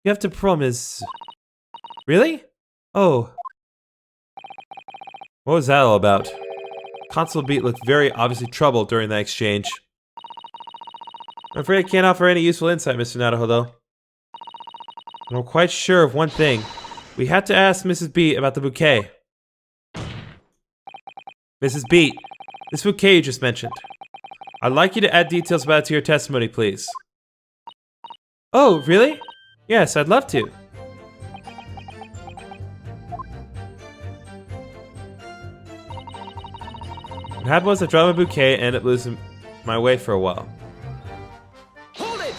You have to promise. Really? Oh. What was that all about? Constable Beat looked very obviously troubled during that exchange. I'm afraid I can't offer any useful insight, Mr. Naruhodo. But I'm quite sure of one thing. We had to ask Mrs. Beat about the bouquet. Mrs. Beat, this bouquet you just mentioned. I'd like you to add details about it to your testimony, please. Oh, really? Yes, I'd love to. What happened was I dropped my bouquet and ended up losing my way for a while. Hold it!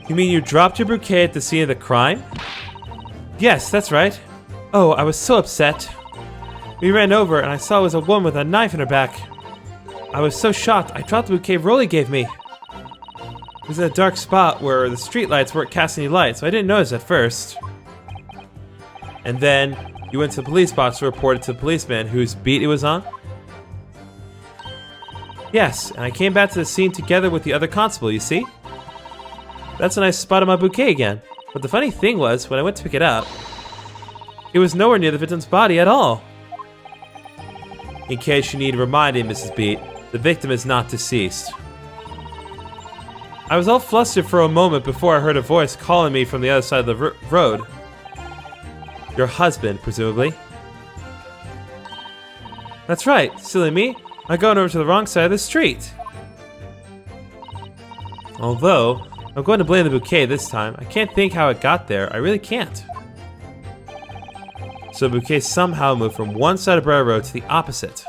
You mean you dropped your bouquet at the scene of the crime? Yes, that's right. Oh, I was so upset. We ran over and I saw it was a woman with a knife in her back. I was so shocked, I dropped the bouquet Rolly gave me. It was in a dark spot where the streetlights weren't casting any light, so I didn't notice at first. And then you went to the police box to report it to the policeman whose beat it was on? Yes, and I came back to the scene together with the other constable, you see? That's when I spotted my bouquet again. But the funny thing was, when I went to pick it up, it was nowhere near the victim's body at all. In case you need reminding, Mrs. Beat, the victim is not deceased. I was all flustered for a moment before I heard a voice calling me from the other side of the road. Your husband, presumably. That's right, silly me. I'm going over to the wrong side of the street. Although, I'm going to blame the bouquet this time. I can't think how it got there. I really can't. So the bouquet somehow moved from one side of Briar Road to the opposite.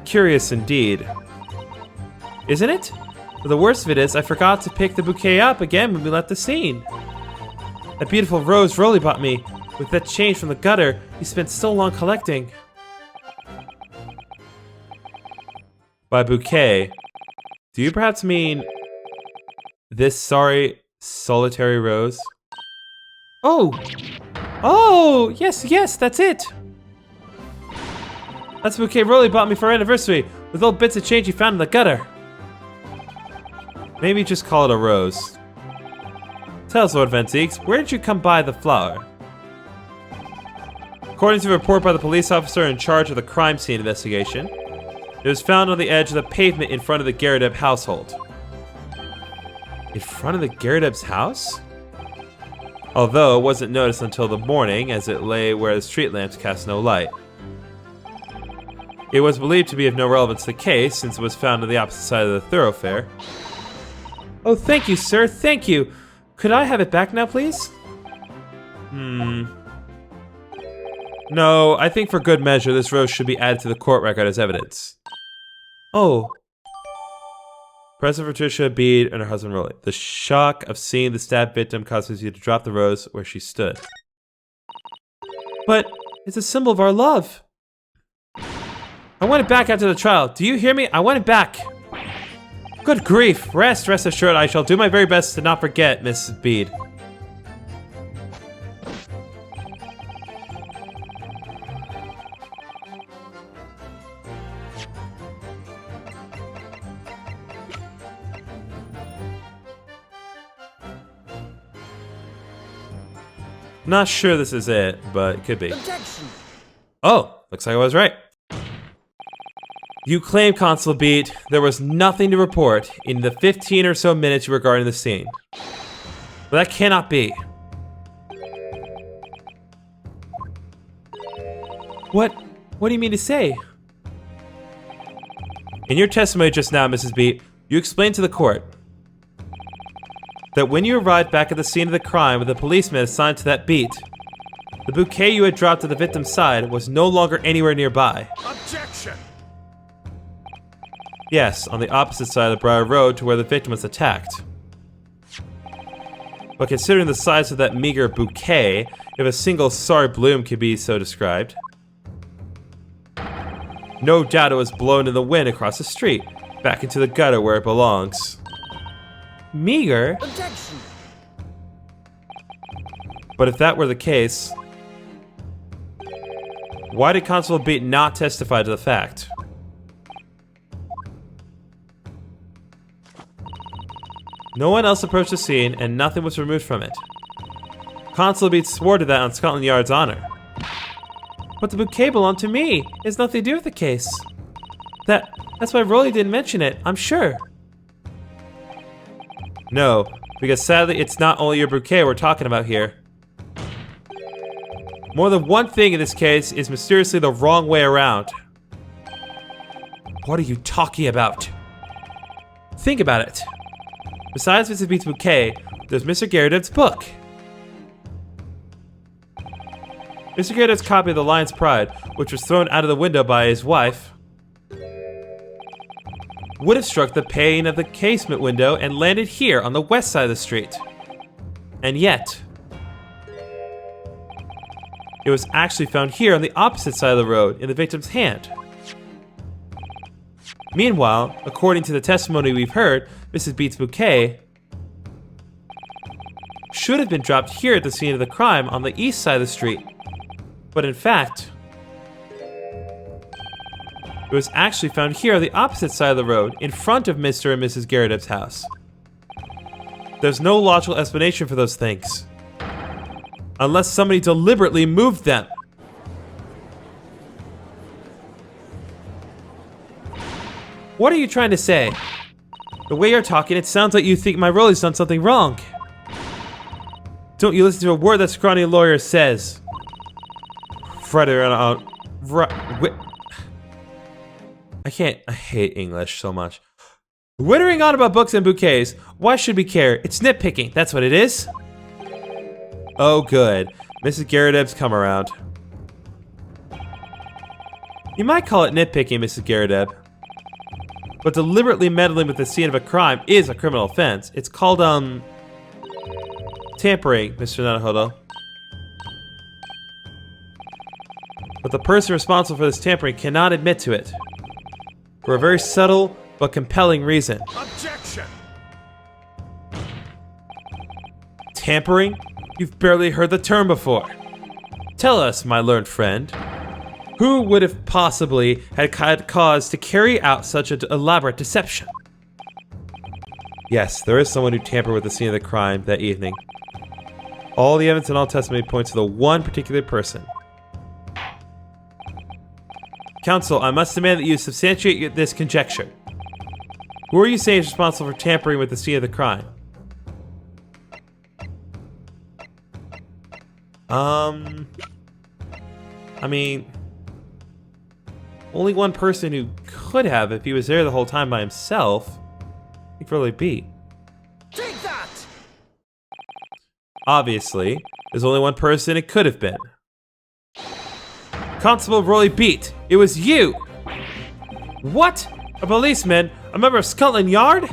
Curious indeed. Isn't it? But the worst of it is, I forgot to pick the bouquet up again when we left the scene. That beautiful rose Rolly bought me, with that change from the gutter he spent so long collecting. By bouquet, do you perhaps mean this sorry, solitary rose? Oh, yes, that's it. That's the bouquet Rolly bought me for our anniversary, with old bits of change he found in the gutter. Maybe just call it a rose. Tell us, Lord Venziques, where did you come by the flower? According to a report by the police officer in charge of the crime scene investigation, it was found on the edge of the pavement in front of the Garrideb household. In front of the Garrideb's house? Although it wasn't noticed until the morning, as it lay where the street lamps cast no light. It was believed to be of no relevance to the case, since it was found on the opposite side of the thoroughfare. Oh, thank you, sir, thank you. Could I have it back now, please? No, I think for good measure, this rose should be added to the court record as evidence. Oh. Present Patricia Bede and her husband Rolly. The shock of seeing the stabbed victim causes you to drop the rose where she stood. But it's a symbol of our love. I want it back after the trial. Do you hear me? I want it back. Good grief. Rest assured, I shall do my very best to not forget, Mrs. Bede. Not sure this is it, but it could be. Objection! Oh, looks like I was right. You claim, Constable Beat, there was nothing to report in the 15 or so minutes you were guarding the scene. But that cannot be. What do you mean to say? In your testimony just now, Mrs. Beat, you explained to the court that when you arrived back at the scene of the crime with a policeman assigned to that beat, the bouquet you had dropped at the victim's side was no longer anywhere nearby. Objection! Yes, on the opposite side of the Briar Road to where the victim was attacked. But considering the size of that meager bouquet, if a single sorry bloom could be so described, no doubt it was blown in the wind across the street, back into the gutter where it belongs. Meager? Objection! But if that were the case, why did Constable Beat not testify to the fact? No one else approached the scene, and nothing was removed from it. Constable Beat swore to that on Scotland Yard's honor. But the bouquet belonged to me. It has nothing to do with the case. That's why Rolly didn't mention it, I'm sure. No, because sadly it's not only your bouquet we're talking about here. More than one thing in this case is mysteriously the wrong way around. What are you talking about? Think about it. Besides Mrs. Beat's bouquet, there's Mr. Garrett's book. Mr. Garrett's copy of The Lion's Pride, which was thrown out of the window by his wife, would have struck the pane of the casement window and landed here on the west side of the street. And yet, it was actually found here on the opposite side of the road in the victim's hand. Meanwhile, according to the testimony we've heard, Mrs. Beat's bouquet should have been dropped here at the scene of the crime on the east side of the street. But in fact, it was actually found here on the opposite side of the road, in front of Mr. and Mrs. Garrett's house. There's no logical explanation for those things, unless somebody deliberately moved them. What are you trying to say? The way you're talking, it sounds like you think my Rolly's done something wrong. Don't you listen to a word that scrawny lawyer says. I hate English so much. Wittering on about books and bouquets. Why should we care? It's nitpicking, that's what it is. Oh good, Mrs. Garrett's come around. You might call it nitpicking, Mrs. Garrett, but deliberately meddling with the scene of a crime is a criminal offense. It's called, tampering, Mr. Nanahodo. But the person responsible for this tampering cannot admit to it, for a very subtle but compelling reason. Objection! Tampering? You've barely heard the term before. Tell us, my learned friend, who would have possibly had cause to carry out such an elaborate deception? Yes, there is someone who tampered with the scene of the crime that evening. All the evidence and all testimony points to the one particular person. Counsel, I must demand that you substantiate this conjecture. Who are you saying is responsible for tampering with the scene of the crime? I mean, only one person who could have if he was there the whole time by himself. He could really be. Take that! Obviously, there's only one person it could have been. Constable Rolly Beat, it was you! What? A policeman? A member of Scotland Yard?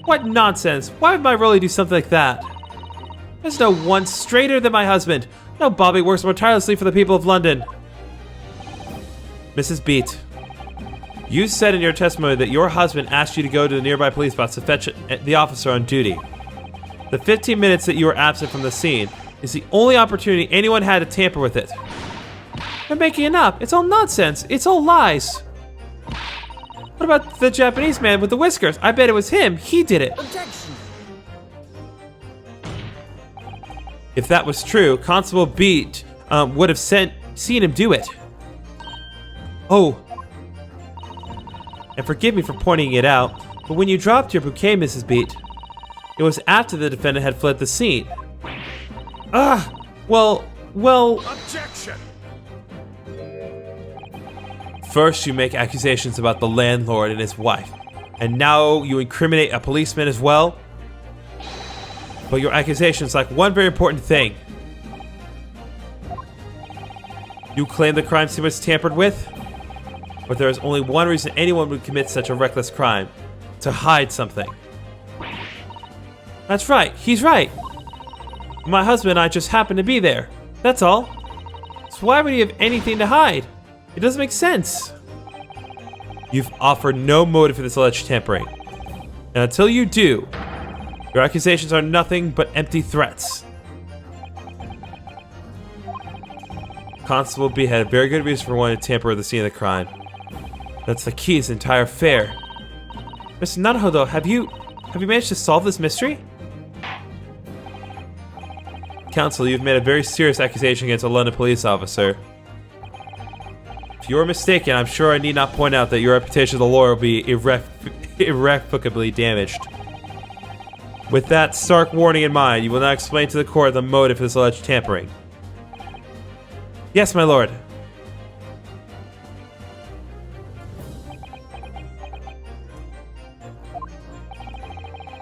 What nonsense! Why would my Rolly do something like that? There's no one straighter than my husband. No Bobby works more tirelessly for the people of London. Mrs. Beat, you said in your testimony that your husband asked you to go to the nearby police box to fetch the officer on duty. The 15 minutes that you were absent from the scene is the only opportunity anyone had to tamper with it. You're making it up. It's all nonsense. It's all lies. What about the Japanese man with the whiskers? I bet it was him. He did it. Objection! If that was true, Constable Beat would have seen him do it. Oh. and forgive me for pointing it out, but when you dropped your bouquet, Mrs. Beat, it was after the defendant had fled the scene. Well... Objection! First you make accusations about the landlord and his wife, and now you incriminate a policeman as well? But your accusations lack one very important thing. You claim the crime scene was tampered with? But there is only one reason anyone would commit such a reckless crime. To hide something. That's right, he's right. My husband and I just happened to be there. That's all. So why would he have anything to hide? It doesn't make sense. You've offered no motive for this alleged tampering. And until you do, your accusations are nothing but empty threats. Constable B had a very good reason for wanting to tamper with the scene of the crime. That's the key to this entire affair. Mr. Nanaho, though, have you managed to solve this mystery? Counsel, you've made a very serious accusation against a London police officer. If you are mistaken, I'm sure I need not point out that your reputation as a lawyer will be irrevocably damaged. With that stark warning in mind, you will now explain to the court the motive for this alleged tampering. Yes, my lord.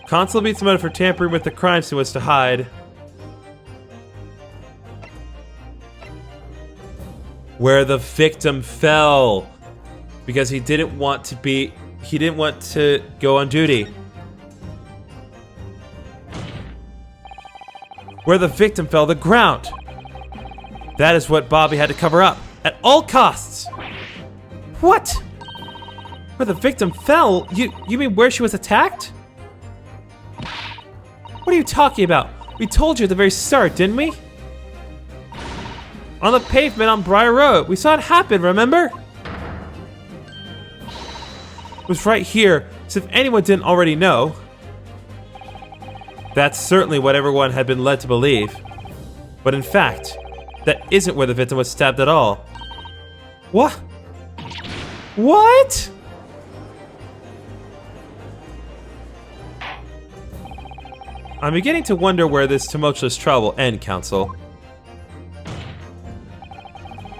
Constable Beat's motive for tampering with the crime scene was to hide where the victim fell, because he didn't want to go on duty. Where the victim fell, the ground. That is what Bobby had to cover up at all costs. What? Where the victim fell? You mean where she was attacked? What are you talking about? We told you at the very start, didn't we? On the pavement on Briar Road. We saw it happen, remember? It was right here, as if anyone didn't already know. That's certainly what everyone had been led to believe. But in fact, that isn't where the victim was stabbed at all. What? What? I'm beginning to wonder where this tumultuous trial will end, Counsel.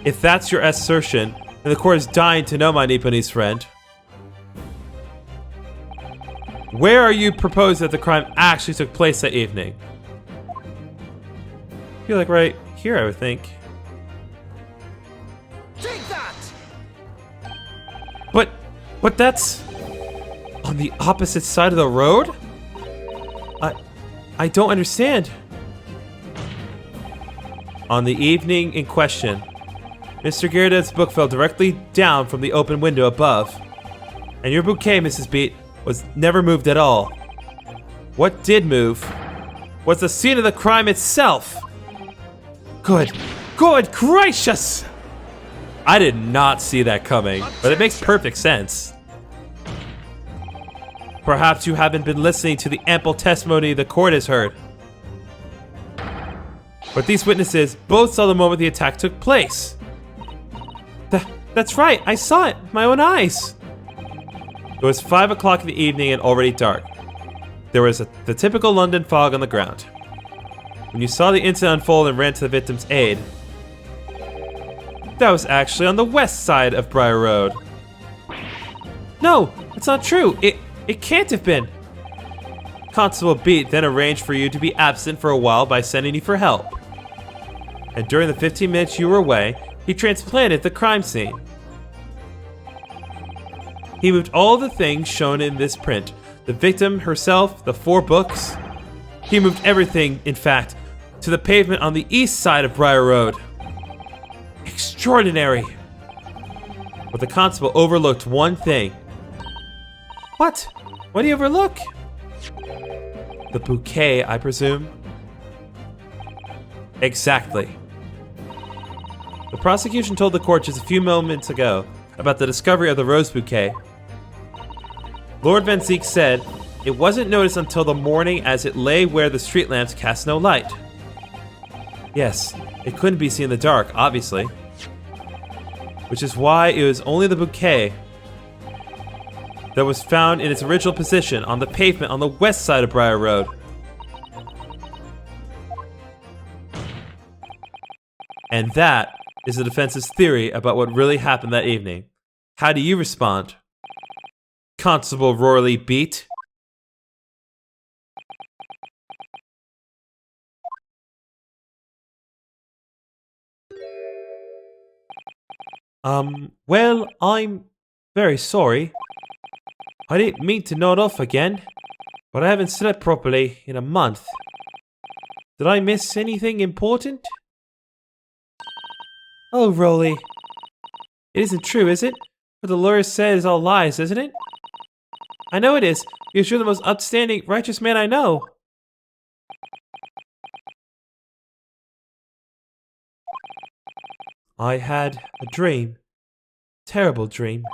If that's your assertion, then the court is dying to know, my Nipponese friend. Where are you proposing that the crime actually took place that evening? I feel like right here, I would think. Take that! But that's on the opposite side of the road? I don't understand. On the evening in question, Mr. Garrett's book fell directly down from the open window above. And your bouquet, Mrs. Beat, was never moved at all. What did move was the scene of the crime itself. Good gracious! I did not see that coming, but it makes perfect sense. Perhaps you haven't been listening to the ample testimony the court has heard. But these witnesses both saw the moment the attack took place. That's right, I saw it with my own eyes. It was 5 o'clock in the evening and already dark. There was the typical London fog on the ground. When you saw the incident unfold and ran to the victim's aid, that was actually on the west side of Briar Road. No, it's not true. It can't have been. Constable Beat then arranged for you to be absent for a while by sending you for help. And during the 15 minutes you were away, he transplanted the crime scene. He moved all the things shown in this print. The victim herself, the 4 books. He moved everything, in fact, to the pavement on the east side of Briar Road. Extraordinary. But the constable overlooked one thing. What? What do you overlook? The bouquet, I presume? Exactly. The prosecution told the court just a few moments ago about the discovery of the rose bouquet. Lord Van Zeek said it wasn't noticed until the morning as it lay where the street lamps cast no light. Yes, it couldn't be seen in the dark, obviously. Which is why it was only the bouquet that was found in its original position on the pavement on the west side of Briar Road. And that is the defense's theory about what really happened that evening. How do you respond? Constable Rory Beat? Well, I'm very sorry. I didn't mean to nod off again, but I haven't slept properly in a month. Did I miss anything important? Oh, Rolly. It isn't true, is it? What the lawyer said is all lies, isn't it? I know it is, because you're the most upstanding, righteous man I know. I had a dream. Terrible dream.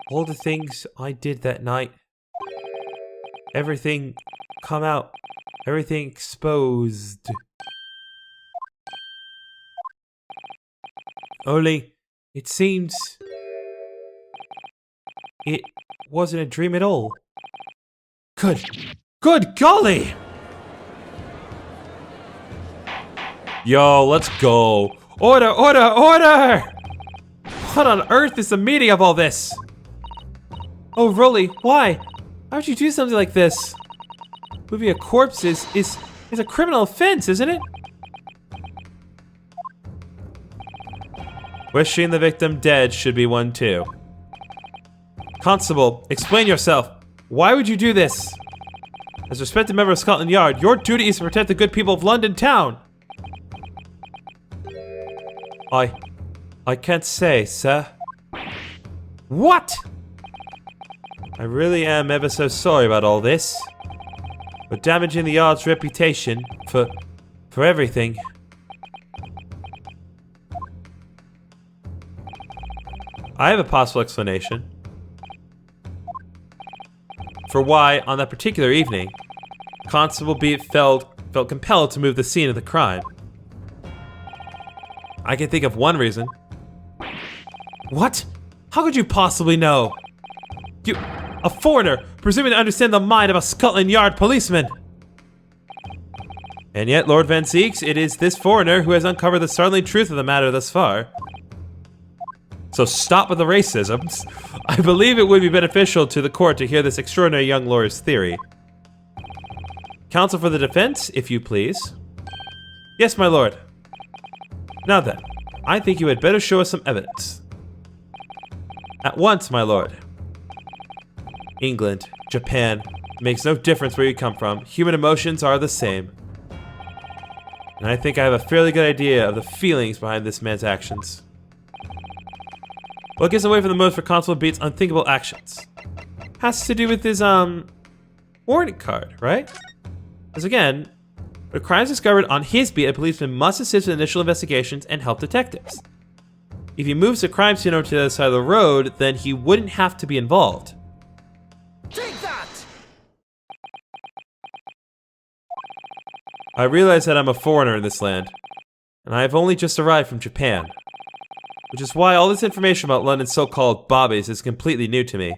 All the things I did that night. Everything come out. Everything exposed. Only, it seems it wasn't a dream at all. Good golly! Yo, let's go. Order, order, order! What on earth is the meaning of all this? Oh, Rolly, why? Why would you do something like this? Moving a corpse is a criminal offense, isn't it? Wishing the victim dead should be one too. Constable, explain yourself. Why would you do this? As a respected member of Scotland Yard, your duty is to protect the good people of London town. I can't say, sir. What? I really am ever so sorry about all this. But damaging the Yard's reputation for everything. I have a possible explanation for why, on that particular evening, Constable Beat felt compelled to move the scene of the crime. I can think of one reason. What? How could you possibly know? You, a foreigner, presuming to understand the mind of a Scotland Yard policeman. And yet, Lord Van Zeeks, it is this foreigner who has uncovered the startling truth of the matter thus far. So stop with the racisms. I believe it would be beneficial to the court to hear this extraordinary young lawyer's theory. Counsel for the defense, if you please. Yes, my lord. Now then, I think you had better show us some evidence. At once, my lord. England, Japan, it makes no difference where you come from. Human emotions are the same. And I think I have a fairly good idea of the feelings behind this man's actions. What gives away from the most for Constable Beat's unthinkable actions? Has to do with his, warrant card, right? Because again, the crimes discovered on his beat, a policeman must assist with initial investigations and help detectives. If he moves the crime scene over to the other side of the road, then he wouldn't have to be involved. Take that! I realize that I'm a foreigner in this land, and I have only just arrived from Japan. Which is why all this information about London's so-called bobbies is completely new to me.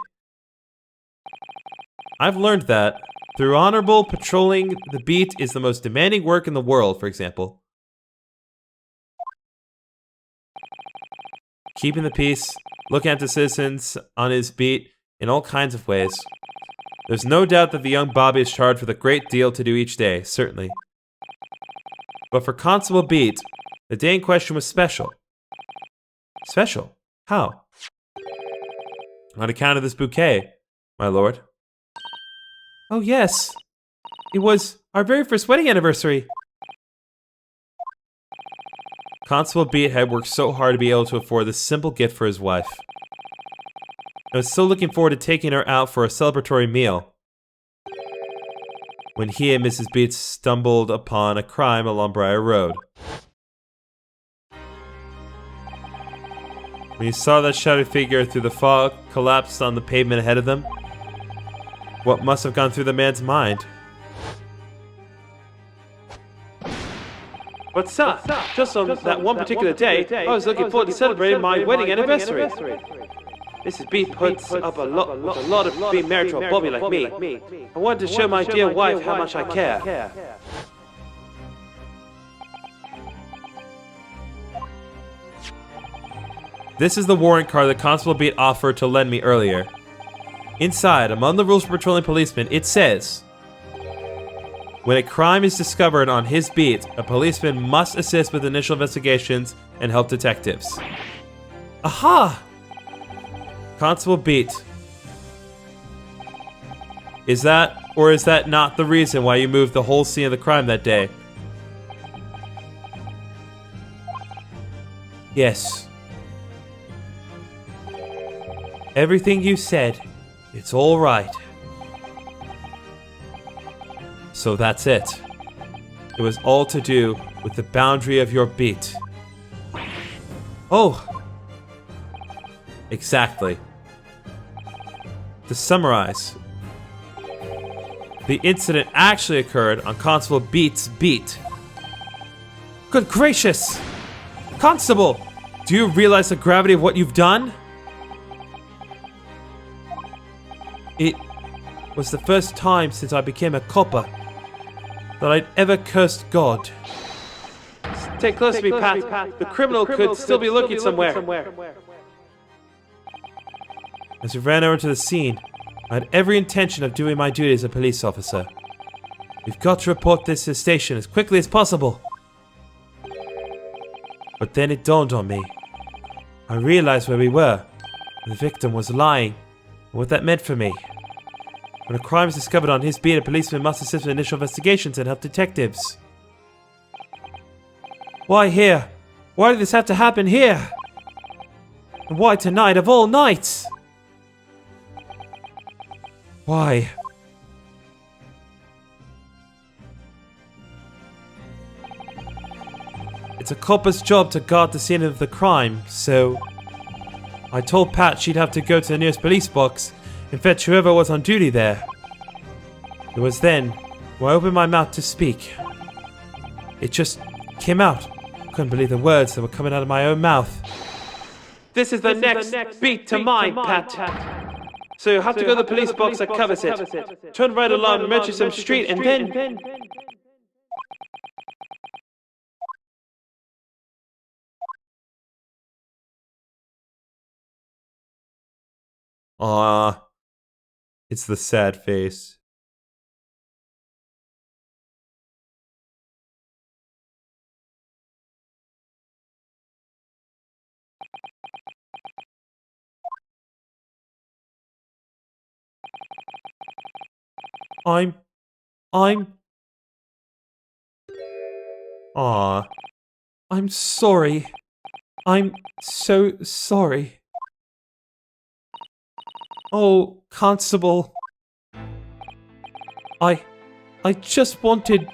I've learned that, through honorable patrolling, the beat is the most demanding work in the world, for example. Keeping the peace, looking after citizens on his beat in all kinds of ways. There's no doubt that the young Bobby is charged with a great deal to do each day, certainly. But for Constable Beat, the day in question was special. Special? How? On account of this bouquet, my lord. Oh yes. It was our very first wedding anniversary. Constable Beat had worked so hard to be able to afford this simple gift for his wife. I was so looking forward to taking her out for a celebratory meal. When he and Mrs. Beat stumbled upon a crime along Briar Road. When he saw that shadowy figure through the fog collapsed on the pavement ahead of them, what must have gone through the man's mind? But sir, just on that one particular day, I was looking forward to celebrating my wedding anniversary. Mrs. B puts up a lot of being married to a Bobby like me. I wanted to show my dear wife how much I care. This is the warrant card that Constable Beat offered to lend me earlier. Inside, among the rules for patrolling policemen, it says, when a crime is discovered on his beat, a policeman must assist with initial investigations and help detectives. Aha! Constable Beat. Is that, or is that not the reason why you moved the whole scene of the crime that day? Yes. Everything you said, it's all right. So that's it. It was all to do with the boundary of your beat. Oh! Exactly. To summarize, the incident actually occurred on Constable Beat's beat. Good gracious! Constable! Do you realize the gravity of what you've done? It was the first time since I became a copper that I'd ever cursed God. Stay close to me, Pat. The criminal could still be looking somewhere. As we ran over to the scene, I had every intention of doing my duty as a police officer. We've got to report this to the station as quickly as possible. But then it dawned on me. I realized where we were, and the victim was lying, and what that meant for me. When a crime is discovered on his beat, a policeman must assist with initial investigations and help detectives. Why here? Why did this have to happen here? And why tonight of all nights? Why? It's a copper's job to guard the scene of the crime, so I told Pat she'd have to go to the nearest police box and fetch whoever was on duty there. It was then when I opened my mouth to speak. It just came out. Couldn't believe the words that were coming out of my own mouth. This is the next beat to mine, Pat. So you have to go to the police box that covers it. Turn right along Merchiston Street and then... It's the sad face. I'm sorry. I'm so sorry. Oh, Constable. I just wanted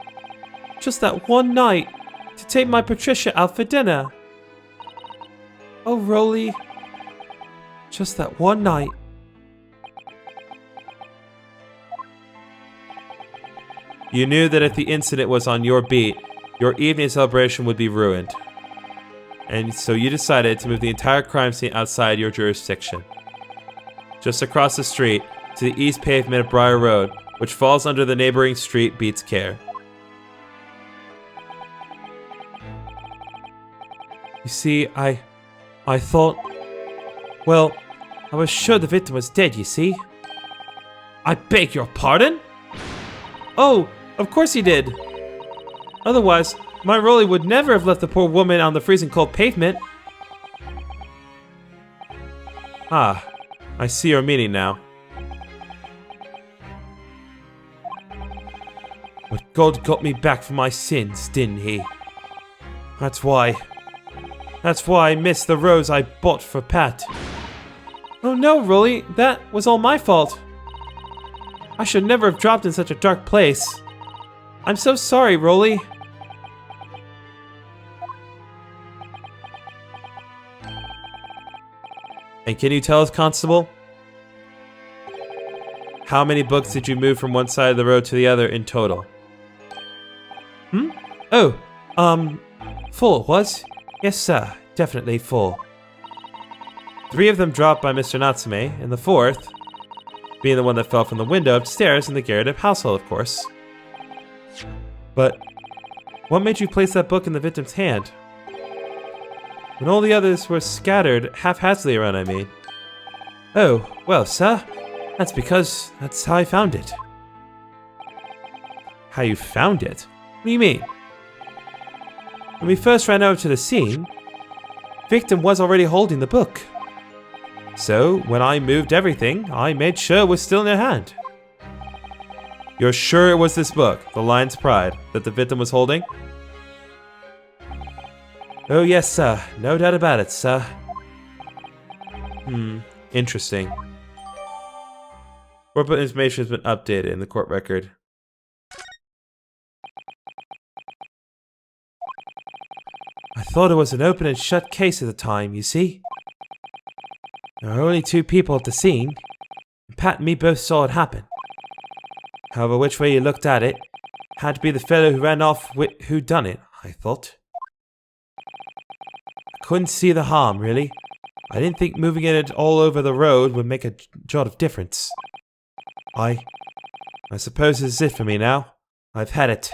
just that one night to take my Patricia out for dinner. Oh, Rolly. Just that one night. You knew that if the incident was on your beat, your evening celebration would be ruined. And so you decided to move the entire crime scene outside your jurisdiction. Just across the street to the east pavement of Briar Road, which falls under the neighboring street Beat's care. You see, I thought... Well, I was sure the victim was dead, you see. I beg your pardon? Oh, of course he did. Otherwise, my Rolly would never have left the poor woman on the freezing cold pavement. Ah, I see your meaning now. But God got me back for my sins, didn't he? That's why I missed the rose I bought for Pat. Oh no, Rolly, that was all my fault. I should never have dropped in such a dark place. I'm so sorry, Rolly. And can you tell us, Constable? How many books did you move from one side of the road to the other in total? Oh, 4 was? Yes, sir. Definitely 4. 3 of them dropped by Mr. Natsume, and the 4th being the one that fell from the window upstairs in the Garrett household, of course. But what made you place that book in the victim's hand? When all the others were scattered haphazardly around, I mean. Oh, well, sir, that's because that's how I found it. How you found it? What do you mean? When we first ran over to the scene, victim was already holding the book. So, when I moved everything, I made sure it was still in her hand. You're sure it was this book, The Lion's Pride, that the victim was holding? Oh yes, sir. No doubt about it, sir. Interesting. Corporate information has been updated in the court record. I thought it was an open and shut case at the time, you see? There were only 2 people at the scene, and Pat and me both saw it happen. However, which way you looked at it, had to be the fellow who ran off with who done it, I thought. I couldn't see the harm, really. I didn't think moving it all over the road would make a jot of difference. I suppose this is it for me now. I've had it.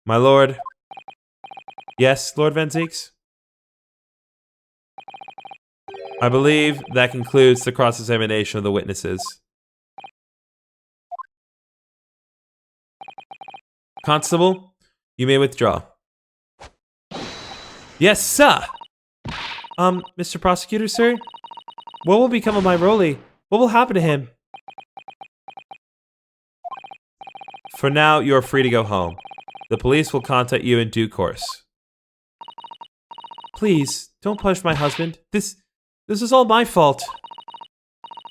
My lord. Yes, Lord Van Zieks? I believe that concludes the cross-examination of the witnesses. Constable, you may withdraw. Yes, sir! Mr. Prosecutor, sir? What will become of my Rolly? What will happen to him? For now, you are free to go home. The police will contact you in due course. Please, don't punish my husband. This is all my fault.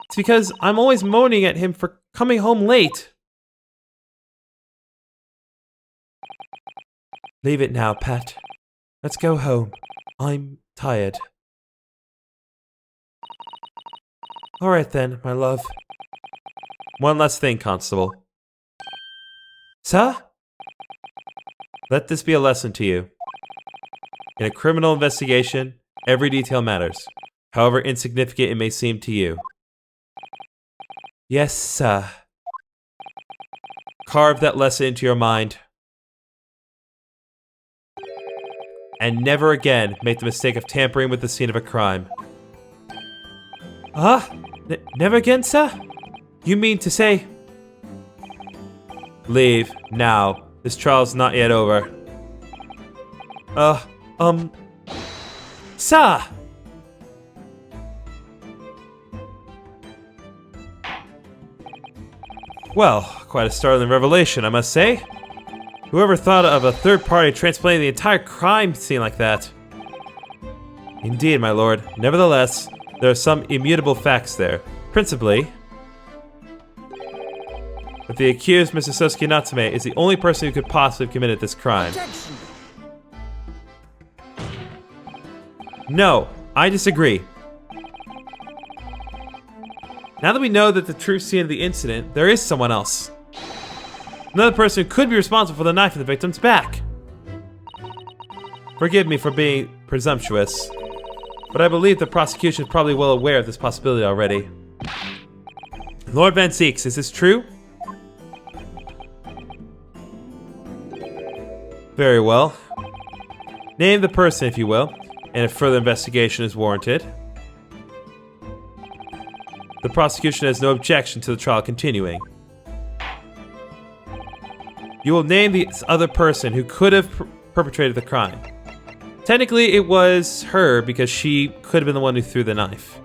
It's because I'm always moaning at him for coming home late. Leave it now, Pat. Let's go home. I'm tired. Alright then, my love. One last thing, Constable. Sir? Let this be a lesson to you. In a criminal investigation, every detail matters, however insignificant it may seem to you. Yes, sir. Carve that lesson into your mind. And never again make the mistake of tampering with the scene of a crime. Never again, sir? You mean to say... Leave, now. This trial's not yet over. Sir! Well, quite a startling revelation, I must say. Whoever thought of a third party transplanting the entire crime scene like that? Indeed, my lord. Nevertheless, there are some immutable facts there. Principally, that the accused, Mr. Sosuke Natsume, is the only person who could possibly have committed this crime. Objection. No, I disagree. Now that we know that the true scene of the incident, there is someone else. Another person who could be responsible for the knife in the victim's back. Forgive me for being presumptuous, but I believe the prosecution is probably well aware of this possibility already. Lord Van Zieks, is this true? Very well. Name the person, if you will, and if further investigation is warranted. The prosecution has no objection to the trial continuing. You will name the other person who could have perpetrated the crime. Technically, it was her because she could have been the one who threw the knife.